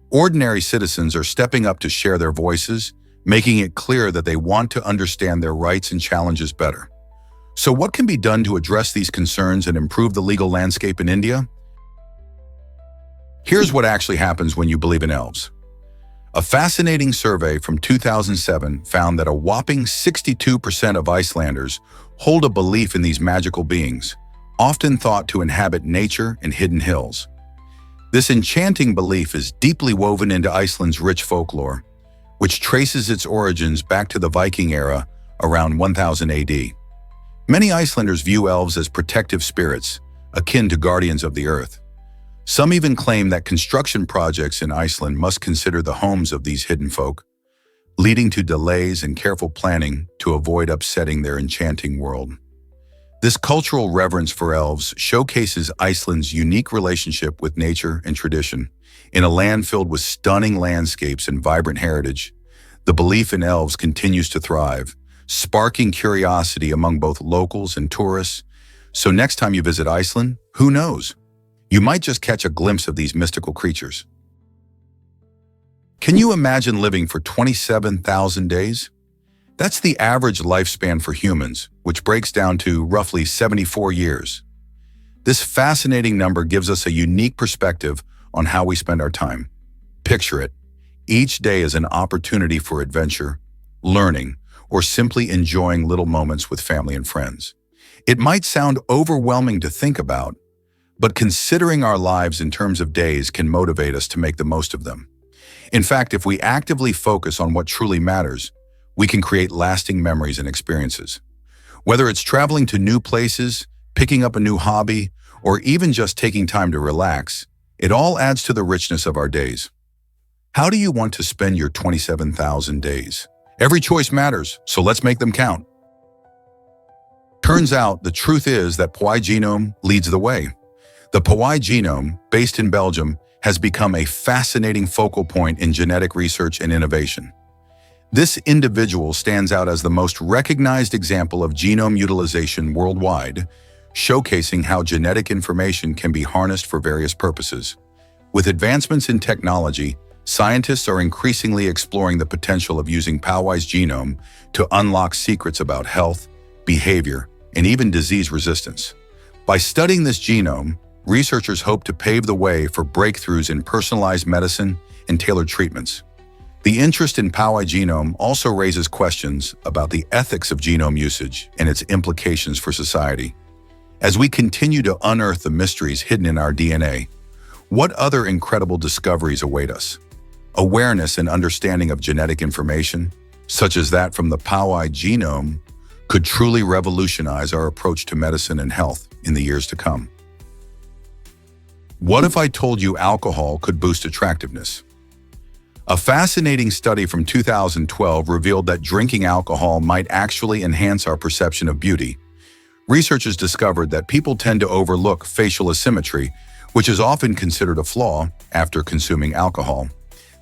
Ordinary citizens are stepping up to share their voices, making it clear that they want to understand their rights and challenges better. So what can be done to address these concerns and improve the legal landscape in India? Here's what actually happens when you believe in elves. A fascinating survey from 2007 found that a whopping 62% of Icelanders hold a belief in these magical beings, often thought to inhabit nature and hidden hills. This enchanting belief is deeply woven into Iceland's rich folklore, which traces its origins back to the Viking era around 1000 AD. Many Icelanders view elves as protective spirits, akin to guardians of the earth. Some even claim that construction projects in Iceland must consider the homes of these hidden folk, leading to delays and careful planning to avoid upsetting their enchanting world. This cultural reverence for elves showcases Iceland's unique relationship with nature and tradition. In a land filled with stunning landscapes and vibrant heritage, the belief in elves continues to thrive, sparking curiosity among both locals and tourists. So next time you visit Iceland, who knows? You might just catch a glimpse of these mystical creatures. Can you imagine living for 27,000 days? That's the average lifespan for humans, which breaks down to roughly 74 years. This fascinating number gives us a unique perspective on how we spend our time. Picture it. Each day is an opportunity for adventure, learning, or simply enjoying little moments with family and friends. It might sound overwhelming to think about, but considering our lives in terms of days can motivate us to make the most of them. In fact, if we actively focus on what truly matters, we can create lasting memories and experiences. Whether it's traveling to new places, picking up a new hobby, or even just taking time to relax, it all adds to the richness of our days. How do you want to spend your 27,000 days? Every choice matters, so let's make them count. Turns out, the truth is that Powai genome leads the way. The Powai genome, based in Belgium, has become a fascinating focal point in genetic research and innovation. This individual stands out as the most recognized example of genome utilization worldwide, showcasing how genetic information can be harnessed for various purposes. With advancements in technology, scientists are increasingly exploring the potential of using Powai's genome to unlock secrets about health, behavior, and even disease resistance. By studying this genome, researchers hope to pave the way for breakthroughs in personalized medicine and tailored treatments. The interest in Powai genome also raises questions about the ethics of genome usage and its implications for society. As we continue to unearth the mysteries hidden in our DNA, what other incredible discoveries await us? Awareness and understanding of genetic information, such as that from the Powai genome, could truly revolutionize our approach to medicine and health in the years to come. What if I told you alcohol could boost attractiveness? A fascinating study from 2012 revealed that drinking alcohol might actually enhance our perception of beauty. Researchers discovered that people tend to overlook facial asymmetry, which is often considered a flaw after consuming alcohol.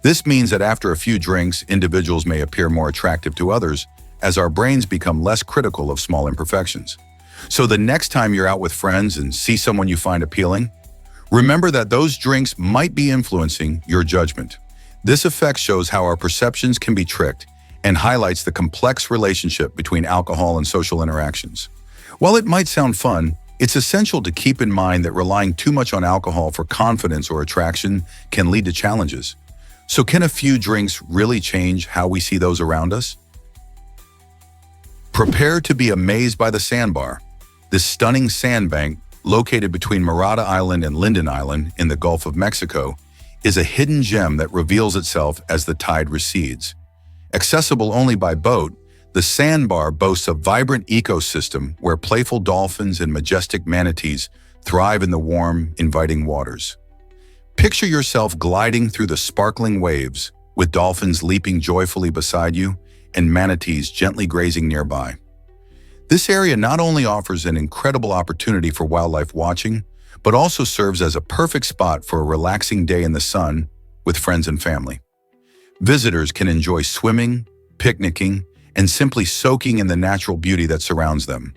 This means that after a few drinks, individuals may appear more attractive to others as our brains become less critical of small imperfections. So the next time you're out with friends and see someone you find appealing, remember that those drinks might be influencing your judgment. This effect shows how our perceptions can be tricked and highlights the complex relationship between alcohol and social interactions. While it might sound fun, It's essential to keep in mind that relying too much on alcohol for confidence or attraction can lead to challenges. So can a few drinks really change how we see those around us? Prepare to be amazed by the sandbar. This stunning sandbank, located between Murata Island and Linden Island in the Gulf of Mexico, is a hidden gem that reveals itself as the tide recedes. Accessible only by boat, the sandbar boasts a vibrant ecosystem where playful dolphins and majestic manatees thrive in the warm, inviting waters. Picture yourself gliding through the sparkling waves, with dolphins leaping joyfully beside you and manatees gently grazing nearby. This area not only offers an incredible opportunity for wildlife watching, but also serves as a perfect spot for a relaxing day in the sun with friends and family. Visitors can enjoy swimming, picnicking, and simply soaking in the natural beauty that surrounds them.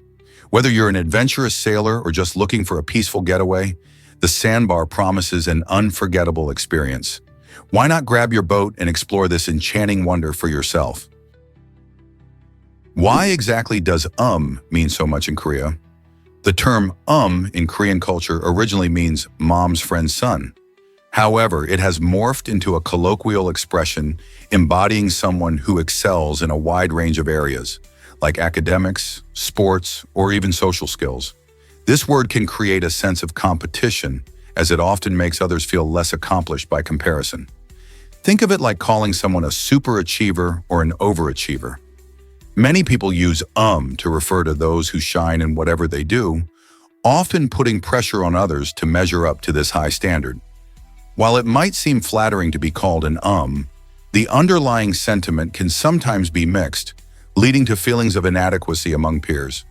Whether you're an adventurous sailor or just looking for a peaceful getaway, the sandbar promises an unforgettable experience. Why not grab your boat and explore this enchanting wonder for yourself? Why exactly does mean so much in Korea? The term in Korean culture originally means mom's friend's son. However, it has morphed into a colloquial expression embodying someone who excels in a wide range of areas, like academics, sports, or even social skills. This word can create a sense of competition, as it often makes others feel less accomplished by comparison. Think of it like calling someone a superachiever or an overachiever. Many people use to refer to those who shine in whatever they do, often putting pressure on others to measure up to this high standard. While it might seem flattering to be called an the underlying sentiment can sometimes be mixed, leading to feelings of inadequacy among peers.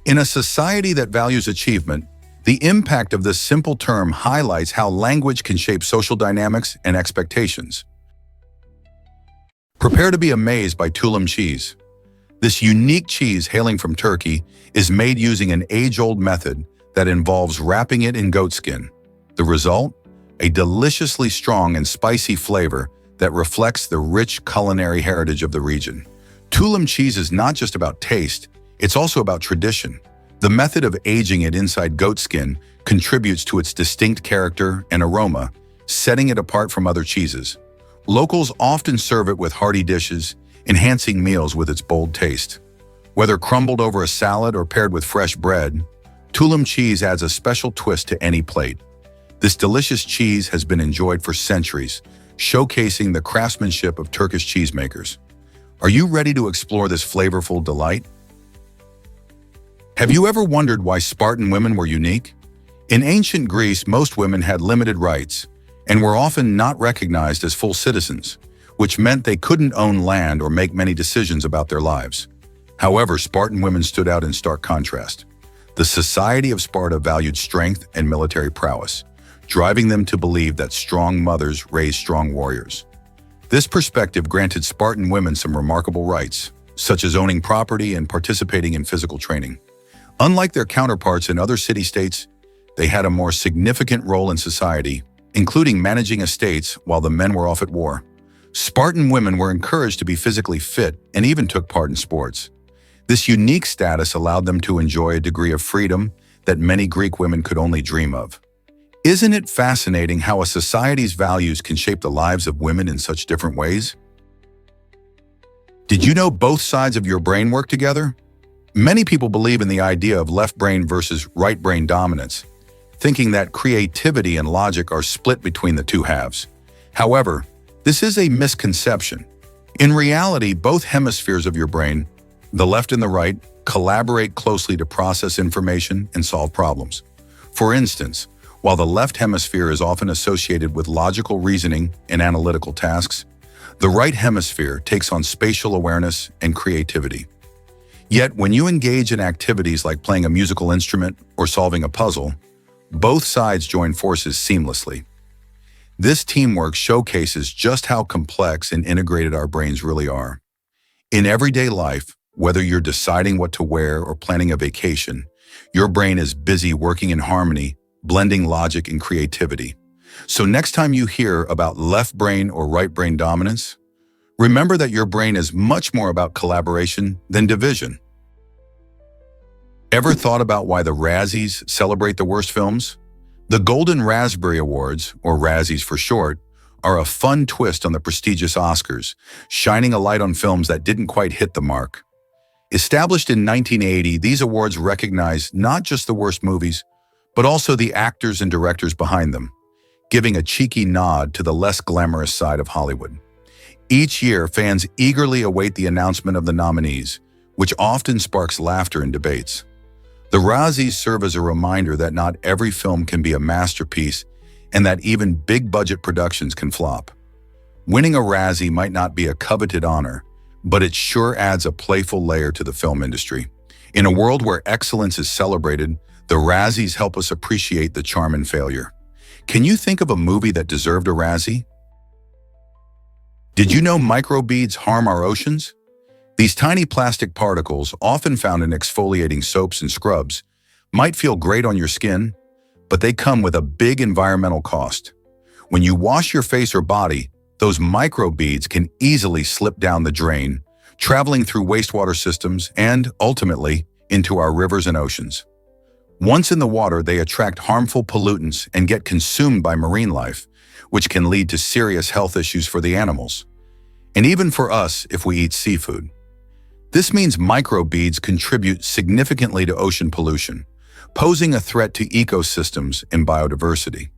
In a society that values achievement, the impact of this simple term highlights how language can shape social dynamics and expectations. Prepare to be amazed by tulum cheese. This unique cheese hailing from Turkey is made using an age-old method that involves wrapping it in goat skin. The result? A deliciously strong and spicy flavor that reflects the rich culinary heritage of the region. Tulum cheese is not just about taste, it's also about tradition. The method of aging it inside goat skin contributes to its distinct character and aroma, setting it apart from other cheeses. Locals often serve it with hearty dishes, enhancing meals with its bold taste. Whether crumbled over a salad or paired with fresh bread, tulum cheese adds a special twist to any plate. This delicious cheese has been enjoyed for centuries, showcasing the craftsmanship of Turkish cheesemakers. Are you ready to explore this flavorful delight? Have you ever wondered why Spartan women were unique? In ancient Greece, most women had limited rights and were often not recognized as full citizens, which meant they couldn't own land or make many decisions about their lives. However, Spartan women stood out in stark contrast. The society of Sparta valued strength and military prowess, driving them to believe that strong mothers raised strong warriors. This perspective granted Spartan women some remarkable rights, such as owning property and participating in physical training. Unlike their counterparts in other city-states, they had a more significant role in society, including managing estates while the men were off at war. Spartan women were encouraged to be physically fit and even took part in sports. This unique status allowed them to enjoy a degree of freedom that many Greek women could only dream of. Isn't it fascinating how a society's values can shape the lives of women in such different ways? Did you know both sides of your brain work together? Many people believe in the idea of left brain versus right brain dominance, thinking that creativity and logic are split between the two halves. However, this is a misconception. In reality, both hemispheres of your brain, the left and the right, collaborate closely to process information and solve problems. For instance, while the left hemisphere is often associated with logical reasoning and analytical tasks, the right hemisphere takes on spatial awareness and creativity. Yet, when you engage in activities like playing a musical instrument or solving a puzzle, both sides join forces seamlessly. This teamwork showcases just how complex and integrated our brains really are. In everyday life, whether you're deciding what to wear or planning a vacation, your brain is busy working in harmony, blending logic and creativity. So next time you hear about left brain or right brain dominance, remember that your brain is much more about collaboration than division. Ever thought about why the Razzies celebrate the worst films? The Golden Raspberry Awards, or Razzies for short, are a fun twist on the prestigious Oscars, shining a light on films that didn't quite hit the mark. Established in 1980, these awards recognize not just the worst movies, but also the actors and directors behind them, giving a cheeky nod to the less glamorous side of Hollywood. Each year, fans eagerly await the announcement of the nominees, which often sparks laughter and debates. The Razzies serve as a reminder that not every film can be a masterpiece and that even big-budget productions can flop. Winning a Razzie might not be a coveted honor, but it sure adds a playful layer to the film industry. In a world where excellence is celebrated, the Razzies help us appreciate the charm in failure. Can you think of a movie that deserved a Razzie? Did you know microbeads harm our oceans? These tiny plastic particles, often found in exfoliating soaps and scrubs, might feel great on your skin, but they come with a big environmental cost. When you wash your face or body, those microbeads can easily slip down the drain, traveling through wastewater systems and, ultimately, into our rivers and oceans. Once in the water, they attract harmful pollutants and get consumed by marine life, which can lead to serious health issues for the animals, and even for us if we eat seafood. This means microbeads contribute significantly to ocean pollution, posing a threat to ecosystems and biodiversity.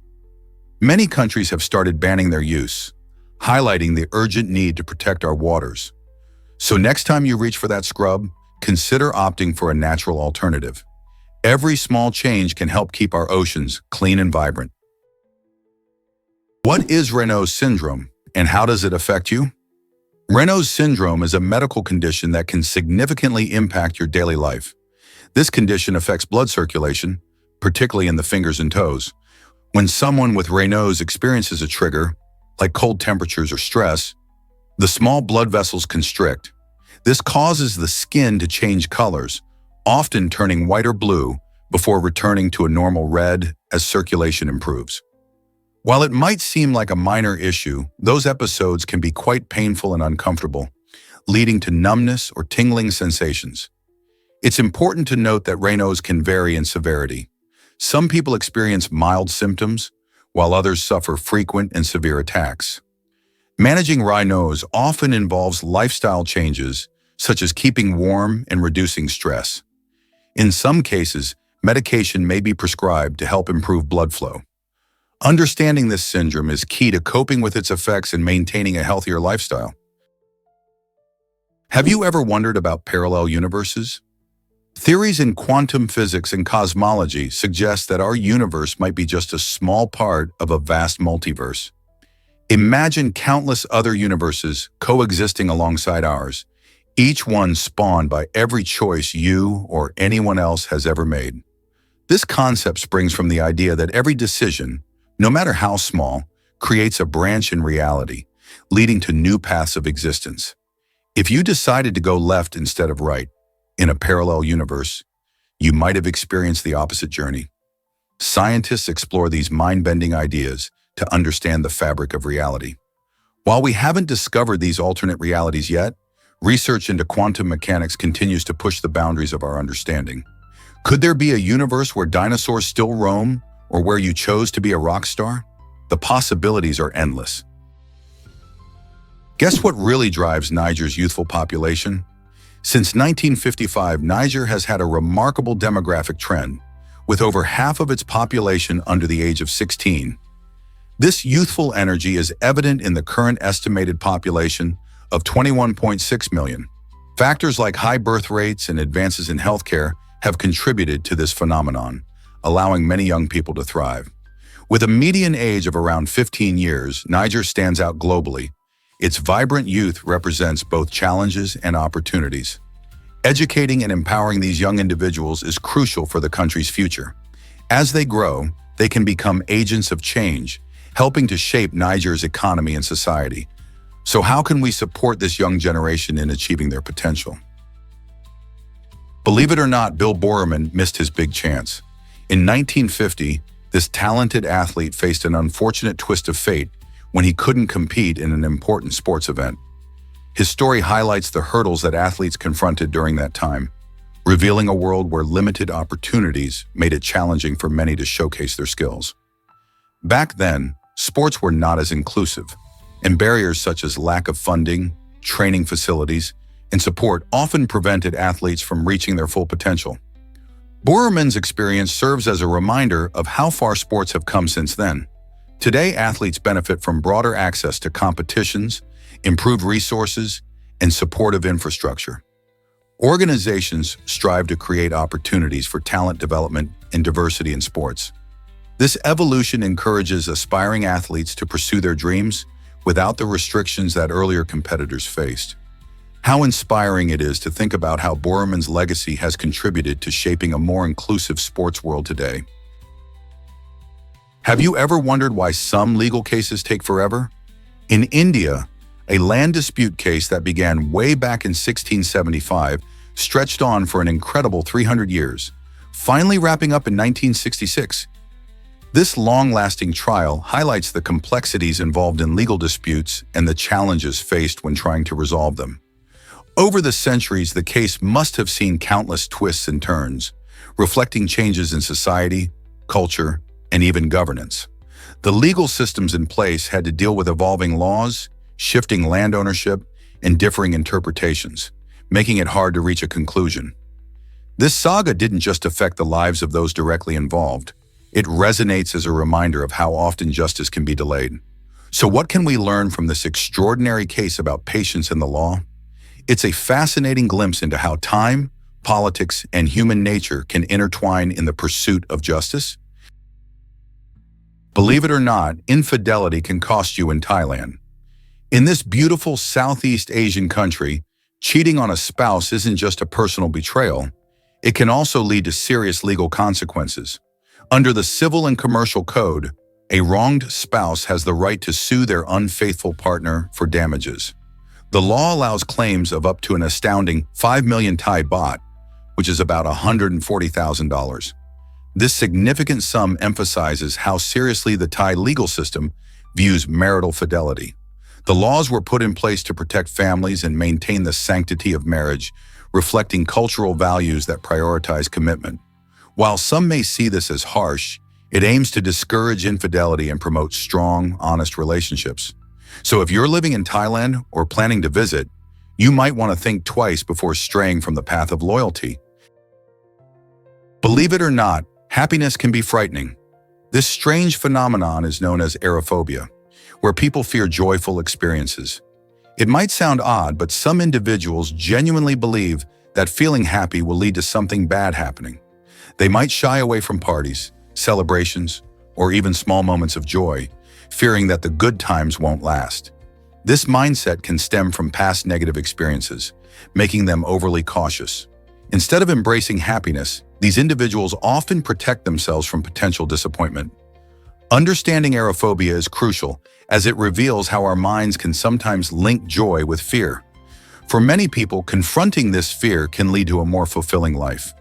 Many countries have started banning their use, highlighting the urgent need to protect our waters. So next time you reach for that scrub, consider opting for a natural alternative. Every small change can help keep our oceans clean and vibrant. What is Raynaud's syndrome, and how does it affect you? Raynaud's syndrome is a medical condition that can significantly impact your daily life. This condition affects blood circulation, particularly in the fingers and toes. When someone with Raynaud's experiences a trigger, like cold temperatures or stress, the small blood vessels constrict. This causes the skin to change colors, often turning white or blue before returning to a normal red as circulation improves. While it might seem like a minor issue, those episodes can be quite painful and uncomfortable, leading to numbness or tingling sensations. It's important to note that Raynaud's can vary in severity. Some people experience mild symptoms, while others suffer frequent and severe attacks. Managing Raynaud's often involves lifestyle changes, such as keeping warm and reducing stress. In some cases, medication may be prescribed to help improve blood flow. Understanding this syndrome is key to coping with its effects and maintaining a healthier lifestyle. Have you ever wondered about parallel universes? Theories in quantum physics and cosmology suggest that our universe might be just a small part of a vast multiverse. Imagine countless other universes coexisting alongside ours, each one spawned by every choice you or anyone else has ever made. This concept springs from the idea that every decision, no matter how small, creates a branch in reality, leading to new paths of existence. If you decided to go left instead of right in a parallel universe, you might have experienced the opposite journey. Scientists explore these mind-bending ideas to understand the fabric of reality. While we haven't discovered these alternate realities yet, research into quantum mechanics continues to push the boundaries of our understanding. Could there be a universe where dinosaurs still roam, or where you chose to be a rock star? The possibilities are endless. Guess what really drives Niger's youthful population? Since 1955, Niger has had a remarkable demographic trend, with over half of its population under the age of 16. This youthful energy is evident in the current estimated population of 21.6 million. Factors like high birth rates and advances in healthcare have contributed to this phenomenon, allowing many young people to thrive. With a median age of around 15 years, Niger stands out globally. Its vibrant youth represents both challenges and opportunities. Educating and empowering these young individuals is crucial for the country's future. As they grow, they can become agents of change, helping to shape Niger's economy and society. So how can we support this young generation in achieving their potential? Believe it or not, Bill Bowerman missed his big chance. In 1950, this talented athlete faced an unfortunate twist of fate when he couldn't compete in an important sports event. His story highlights the hurdles that athletes confronted during that time. revealing a world where limited opportunities made it challenging for many to showcase their skills. Back then, sports were not as inclusive, and barriers such as lack of funding, training facilities, and support often prevented athletes from reaching their full potential. Boeremann's experience serves as a reminder of how far sports have come since then. Today, athletes benefit from broader access to competitions, improved resources, and supportive infrastructure. Organizations strive to create opportunities for talent development and diversity in sports. This evolution encourages aspiring athletes to pursue their dreams without the restrictions that earlier competitors faced. How inspiring it is to think about how Boeremann's legacy has contributed to shaping a more inclusive sports world today. Have you ever wondered why some legal cases take forever? In India, a land dispute case that began way back in 1675 stretched on for an incredible 300 years, finally wrapping up in 1966. This long-lasting trial highlights the complexities involved in legal disputes and the challenges faced when trying to resolve them. Over the centuries, the case must have seen countless twists and turns, reflecting changes in society, culture, and even governance. The legal systems in place had to deal with evolving laws, shifting land ownership, and differing interpretations, making it hard to reach a conclusion. This saga didn't just affect the lives of those directly involved. It resonates as a reminder of how often justice can be delayed. So what can we learn from this extraordinary case about patience in the law? It's a fascinating glimpse into how time, politics, and human nature can intertwine in the pursuit of justice. Believe it or not, infidelity can cost you in Thailand. In this beautiful Southeast Asian country, cheating on a spouse isn't just a personal betrayal. It can also lead to serious legal consequences. Under the Civil and Commercial Code, a wronged spouse has the right to sue their unfaithful partner for damages. The law allows claims of up to an astounding 5 million Thai baht, which is about $140,000. This significant sum emphasizes how seriously the Thai legal system views marital fidelity. The laws were put in place to protect families and maintain the sanctity of marriage, reflecting cultural values that prioritize commitment. While some may see this as harsh, it aims to discourage infidelity and promote strong, honest relationships. So if you're living in Thailand or planning to visit, you might want to think twice before straying from the path of loyalty. Believe it or not, happiness can be frightening. This strange phenomenon is known as aerophobia, where people fear joyful experiences. It might sound odd, but some individuals genuinely believe that feeling happy will lead to something bad happening. They might shy away from parties, celebrations, or even small moments of joy, fearing that the good times won't last. This mindset can stem from past negative experiences, making them overly cautious. Instead of embracing happiness, these individuals often protect themselves from potential disappointment. Understanding aerophobia is crucial, as it reveals how our minds can sometimes link joy with fear. For many people, confronting this fear can lead to a more fulfilling life.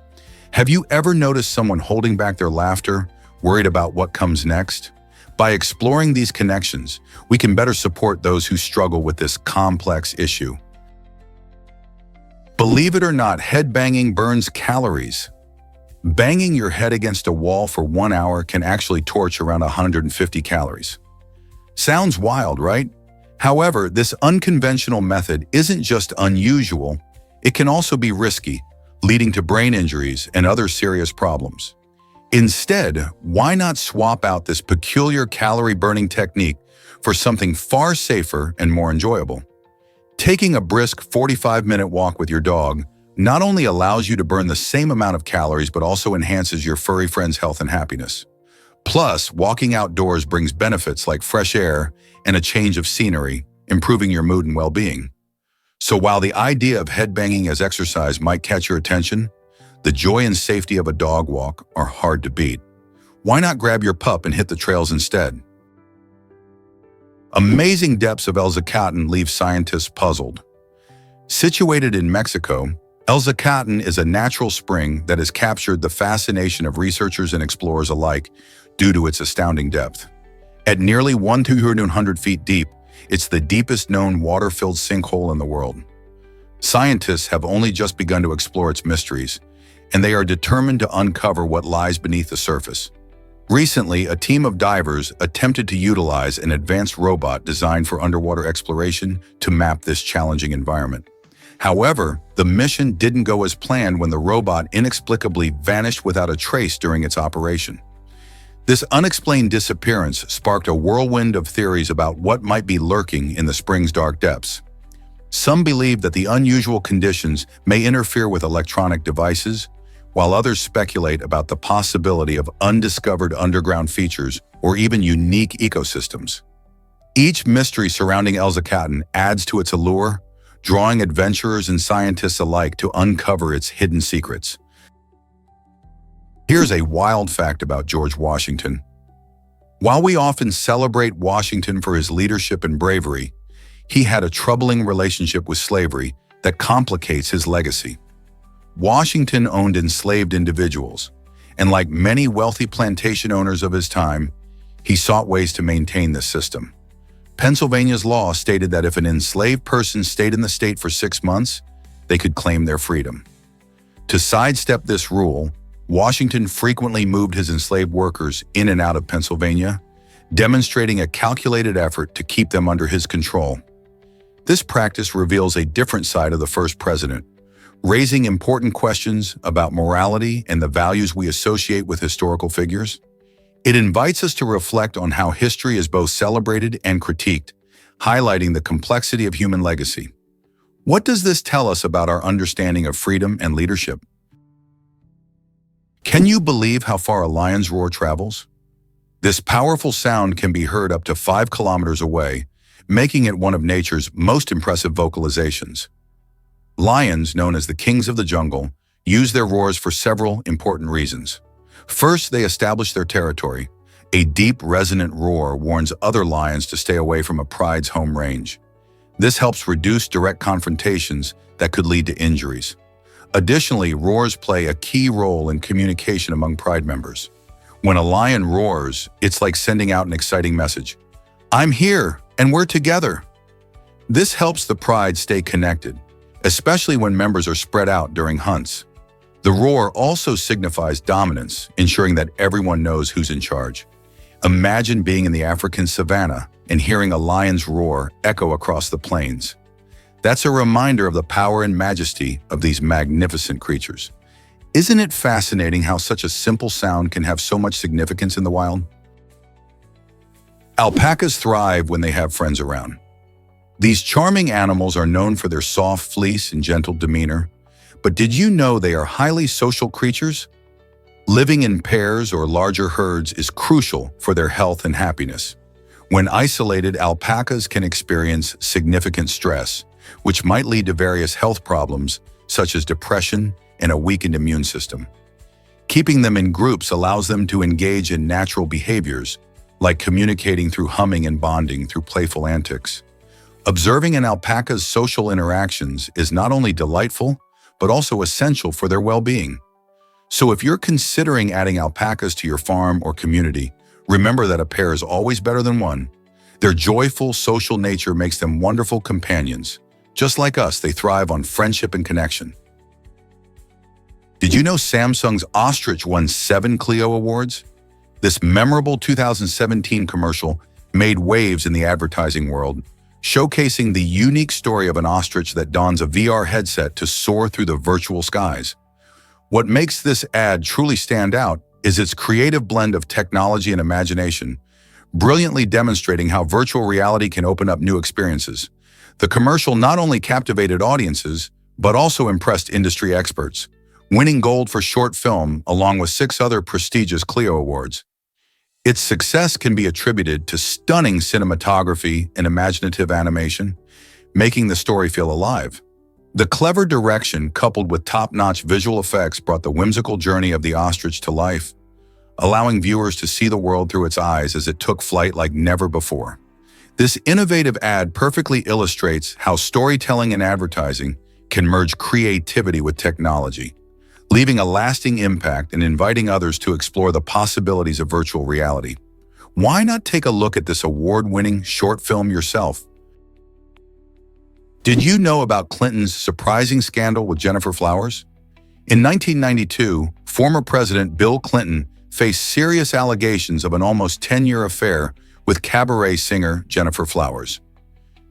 Have you ever noticed someone holding back their laughter, worried about what comes next? By exploring these connections, we can better support those who struggle with this complex issue. Believe it or not, headbanging burns calories. Banging your head against a wall for 1 hour can actually torch around 150 calories. Sounds wild, right? However, this unconventional method isn't just unusual, it can also be risky, leading to brain injuries and other serious problems. Instead, why not swap out this peculiar calorie-burning technique for something far safer and more enjoyable? Taking a brisk 45-minute walk with your dog not only allows you to burn the same amount of calories but also enhances your furry friend's health and happiness. Plus, walking outdoors brings benefits like fresh air and a change of scenery, improving your mood and well-being. So while the idea of headbanging as exercise might catch your attention, the joy and safety of a dog walk are hard to beat. Why not grab your pup and hit the trails instead? Amazing depths of El Zacatán leave scientists puzzled. Situated in Mexico, El Zacatán is a natural spring that has captured the fascination of researchers and explorers alike due to its astounding depth. At nearly 1,200 feet deep, it's the deepest known water-filled sinkhole in the world. Scientists have only just begun to explore its mysteries, and they are determined to uncover what lies beneath the surface. Recently, a team of divers attempted to utilize an advanced robot designed for underwater exploration to map this challenging environment. However, the mission didn't go as planned when the robot inexplicably vanished without a trace during its operation. This unexplained disappearance sparked a whirlwind of theories about what might be lurking in the spring's dark depths. Some believe that the unusual conditions may interfere with electronic devices, while others speculate about the possibility of undiscovered underground features or even unique ecosystems. Each mystery surrounding El Zacatin adds to its allure, drawing adventurers and scientists alike to uncover its hidden secrets. Here's a wild fact about George Washington. While we often celebrate Washington for his leadership and bravery, he had a troubling relationship with slavery that complicates his legacy. Washington owned enslaved individuals, and like many wealthy plantation owners of his time, he sought ways to maintain this system. Pennsylvania's law stated that if an enslaved person stayed in the state for 6 months, they could claim their freedom. To sidestep this rule, Washington frequently moved his enslaved workers in and out of Pennsylvania, demonstrating a calculated effort to keep them under his control. This practice reveals a different side of the first president, raising important questions about morality and the values we associate with historical figures. It invites us to reflect on how history is both celebrated and critiqued, highlighting the complexity of human legacy. What does this tell us about our understanding of freedom and leadership? Can you believe how far a lion's roar travels? This powerful sound can be heard up to 5 kilometers away, making it one of nature's most impressive vocalizations. Lions, known as the kings of the jungle, use their roars for several important reasons. First, they establish their territory. A deep, resonant roar warns other lions to stay away from a pride's home range. This helps reduce direct confrontations that could lead to injuries. Additionally, roars play a key role in communication among pride members. When a lion roars, it's like sending out an exciting message. I'm here, and we're together. This helps the pride stay connected, especially when members are spread out during hunts. The roar also signifies dominance, ensuring that everyone knows who's in charge. Imagine being in the African savanna and hearing a lion's roar echo across the plains. That's a reminder of the power and majesty of these magnificent creatures. Isn't it fascinating how such a simple sound can have so much significance in the wild? Alpacas thrive when they have friends around. These charming animals are known for their soft fleece and gentle demeanor, but did you know they are highly social creatures? Living in pairs or larger herds is crucial for their health and happiness. When isolated, alpacas can experience significant stress, which might lead to various health problems such as depression and a weakened immune system. Keeping them in groups allows them to engage in natural behaviors, like communicating through humming and bonding through playful antics. Observing an alpaca's social interactions is not only delightful, but also essential for their well-being. So if you're considering adding alpacas to your farm or community, remember that a pair is always better than one. Their joyful social nature makes them wonderful companions. Just like us, they thrive on friendship and connection. Did you know Samsung's ostrich won 7 Clio Awards? This memorable 2017 commercial made waves in the advertising world, showcasing the unique story of an ostrich that dons a VR headset to soar through the virtual skies. What makes this ad truly stand out is its creative blend of technology and imagination, brilliantly demonstrating how virtual reality can open up new experiences. The commercial not only captivated audiences, but also impressed industry experts, winning gold for short film along with 6 other prestigious Clio Awards. Its success can be attributed to stunning cinematography and imaginative animation, making the story feel alive. The clever direction coupled with top-notch visual effects brought the whimsical journey of the ostrich to life, allowing viewers to see the world through its eyes as it took flight like never before. This innovative ad perfectly illustrates how storytelling and advertising can merge creativity with technology, leaving a lasting impact and inviting others to explore the possibilities of virtual reality. Why not take a look at this award-winning short film yourself? Did you know about Clinton's surprising scandal with Jennifer Flowers? In 1992, former President Bill Clinton faced serious allegations of an almost 10-year affair with cabaret singer Jennifer Flowers.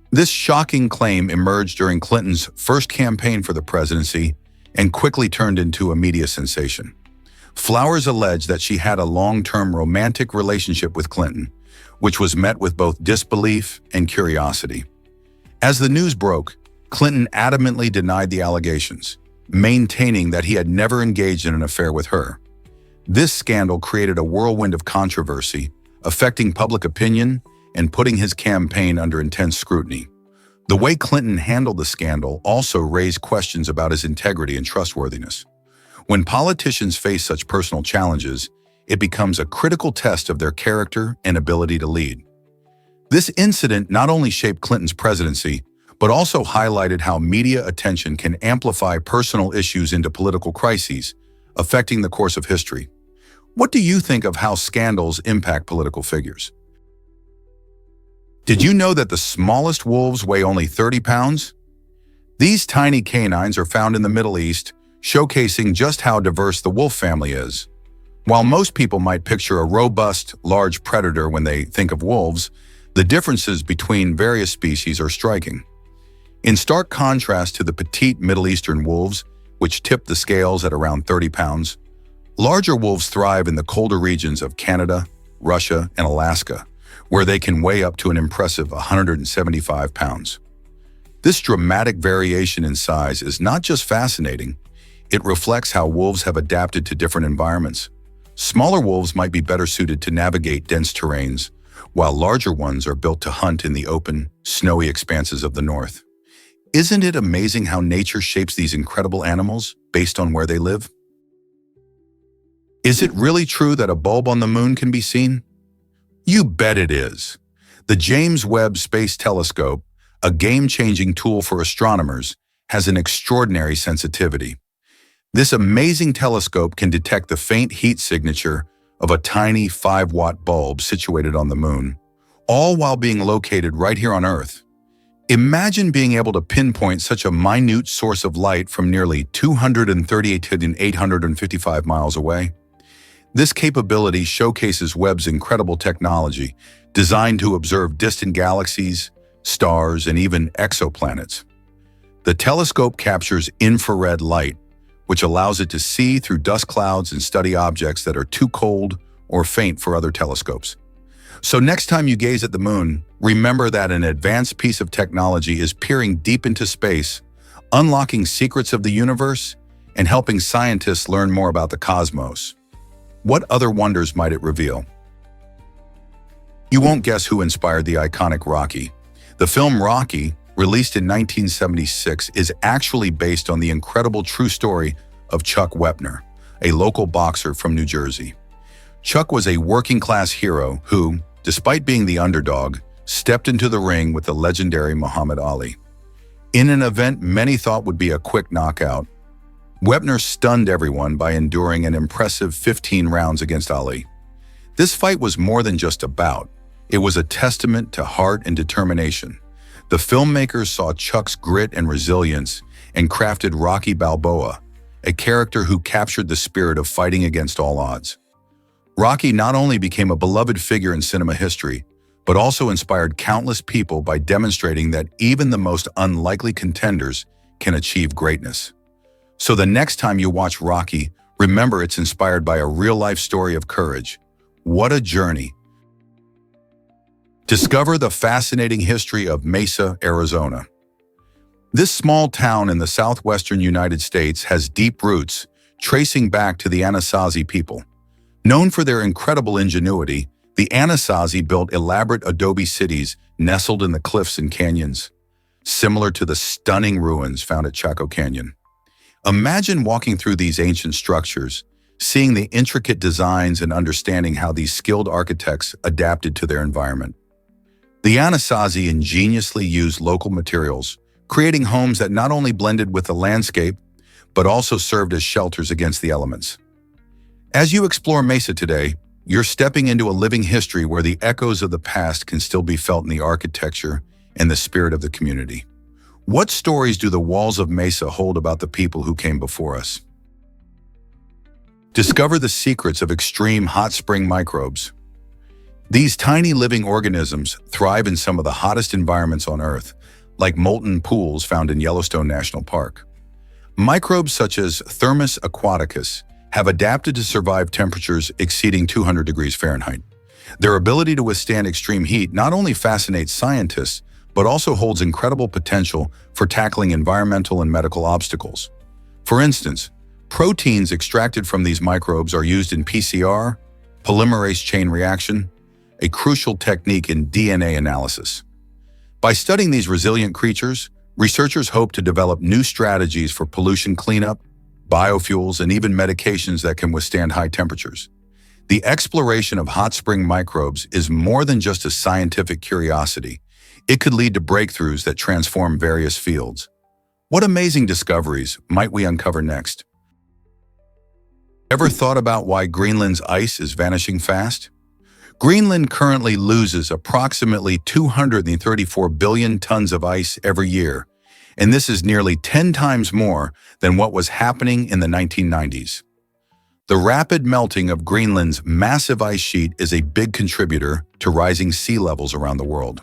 This shocking claim emerged during Clinton's first campaign for the presidency and quickly turned into a media sensation. Flowers alleged that she had a long-term romantic relationship with Clinton, which was met with both disbelief and curiosity. As the news broke, Clinton adamantly denied the allegations, maintaining that he had never engaged in an affair with her. This scandal created a whirlwind of controversy, affecting public opinion and putting his campaign under intense scrutiny. The way Clinton handled the scandal also raised questions about his integrity and trustworthiness. When politicians face such personal challenges, it becomes a critical test of their character and ability to lead. This incident not only shaped Clinton's presidency, but also highlighted how media attention can amplify personal issues into political crises, affecting the course of history. What do you think of how scandals impact political figures? Did you know that the smallest wolves weigh only 30 pounds? These tiny canines are found in the Middle East, showcasing just how diverse the wolf family is. While most people might picture a robust, large predator when they think of wolves, the differences between various species are striking. In stark contrast to the petite Middle Eastern wolves, which tip the scales at around 30 pounds, larger wolves thrive in the colder regions of Canada, Russia, and Alaska, where they can weigh up to an impressive 175 pounds. This dramatic variation in size is not just fascinating, it reflects how wolves have adapted to different environments. Smaller wolves might be better suited to navigate dense terrains, while larger ones are built to hunt in the open, snowy expanses of the north. Isn't it amazing how nature shapes these incredible animals based on where they live? Is it really true that a bulb on the moon can be seen? You bet it is. The James Webb Space Telescope, a game-changing tool for astronomers, has an extraordinary sensitivity. This amazing telescope can detect the faint heat signature of a tiny 5-watt bulb situated on the moon, all while being located right here on Earth. Imagine being able to pinpoint such a minute source of light from nearly 238,855 miles away. This capability showcases Webb's incredible technology, designed to observe distant galaxies, stars, and even exoplanets. The telescope captures infrared light, which allows it to see through dust clouds and study objects that are too cold or faint for other telescopes. So next time you gaze at the moon, remember that an advanced piece of technology is peering deep into space, unlocking secrets of the universe, and helping scientists learn more about the cosmos. What other wonders might it reveal? You won't guess who inspired the iconic Rocky. The film Rocky, released in 1976, is actually based on the incredible true story of Chuck Wepner, a local boxer from New Jersey. Chuck was a working-class hero who, despite being the underdog, stepped into the ring with the legendary Muhammad Ali. In an event many thought would be a quick knockout, Wepner stunned everyone by enduring an impressive 15 rounds against Ali. This fight was more than just a bout. It was a testament to heart and determination. The filmmakers saw Chuck's grit and resilience and crafted Rocky Balboa, a character who captured the spirit of fighting against all odds. Rocky not only became a beloved figure in cinema history, but also inspired countless people by demonstrating that even the most unlikely contenders can achieve greatness. So the next time you watch Rocky, remember it's inspired by a real-life story of courage. What a journey! Discover the fascinating history of Mesa, Arizona. This small town in the southwestern United States has deep roots, tracing back to the Anasazi people. Known for their incredible ingenuity, the Anasazi built elaborate adobe cities nestled in the cliffs and canyons, similar to the stunning ruins found at Chaco Canyon. Imagine walking through these ancient structures, seeing the intricate designs and understanding how these skilled architects adapted to their environment. The Anasazi ingeniously used local materials, creating homes that not only blended with the landscape, but also served as shelters against the elements. As you explore Mesa today, you're stepping into a living history where the echoes of the past can still be felt in the architecture and the spirit of the community. What stories do the walls of Mesa hold about the people who came before us? Discover the secrets of extreme hot spring microbes. These tiny living organisms thrive in some of the hottest environments on Earth, like molten pools found in Yellowstone National Park. Microbes such as Thermus aquaticus have adapted to survive temperatures exceeding 200 degrees Fahrenheit. Their ability to withstand extreme heat not only fascinates scientists, but also holds incredible potential for tackling environmental and medical obstacles. For instance, proteins extracted from these microbes are used in PCR, polymerase chain reaction, a crucial technique in DNA analysis. By studying these resilient creatures, researchers hope to develop new strategies for pollution cleanup, biofuels, and even medications that can withstand high temperatures. The exploration of hot spring microbes is more than just a scientific curiosity. It could lead to breakthroughs that transform various fields. What amazing discoveries might we uncover next? Ever thought about why Greenland's ice is vanishing fast? Greenland currently loses approximately 234 billion tons of ice every year, and this is nearly 10 times more than what was happening in the 1990s. The rapid melting of Greenland's massive ice sheet is a big contributor to rising sea levels around the world.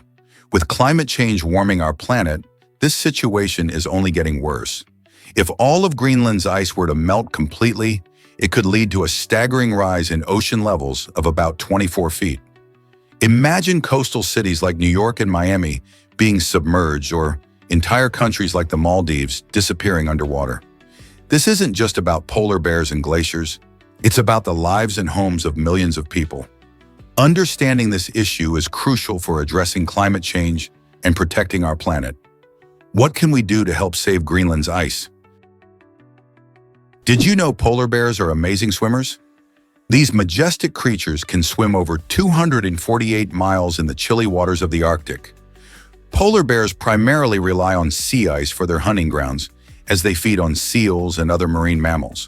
With climate change warming our planet, this situation is only getting worse. If all of Greenland's ice were to melt completely, it could lead to a staggering rise in ocean levels of about 24 feet. Imagine coastal cities like New York and Miami being submerged, or entire countries like the Maldives disappearing underwater. This isn't just about polar bears and glaciers. It's about the lives and homes of millions of people. Understanding this issue is crucial for addressing climate change and protecting our planet. What can we do to help save Greenland's ice? Did you know polar bears are amazing swimmers? These majestic creatures can swim over 248 miles in the chilly waters of the Arctic. Polar bears primarily rely on sea ice for their hunting grounds, as they feed on seals and other marine mammals.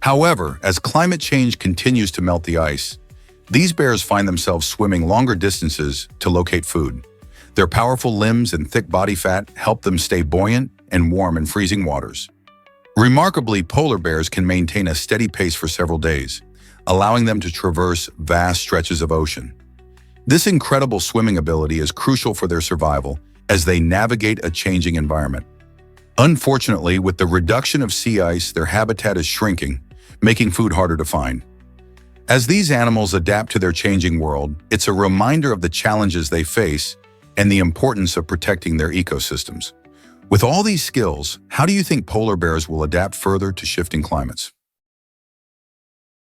However, as climate change continues to melt the ice, these bears find themselves swimming longer distances to locate food. Their powerful limbs and thick body fat help them stay buoyant and warm in freezing waters. Remarkably, polar bears can maintain a steady pace for several days, allowing them to traverse vast stretches of ocean. This incredible swimming ability is crucial for their survival as they navigate a changing environment. Unfortunately, with the reduction of sea ice, their habitat is shrinking, making food harder to find. As these animals adapt to their changing world, it's a reminder of the challenges they face and the importance of protecting their ecosystems. With all these skills, how do you think polar bears will adapt further to shifting climates?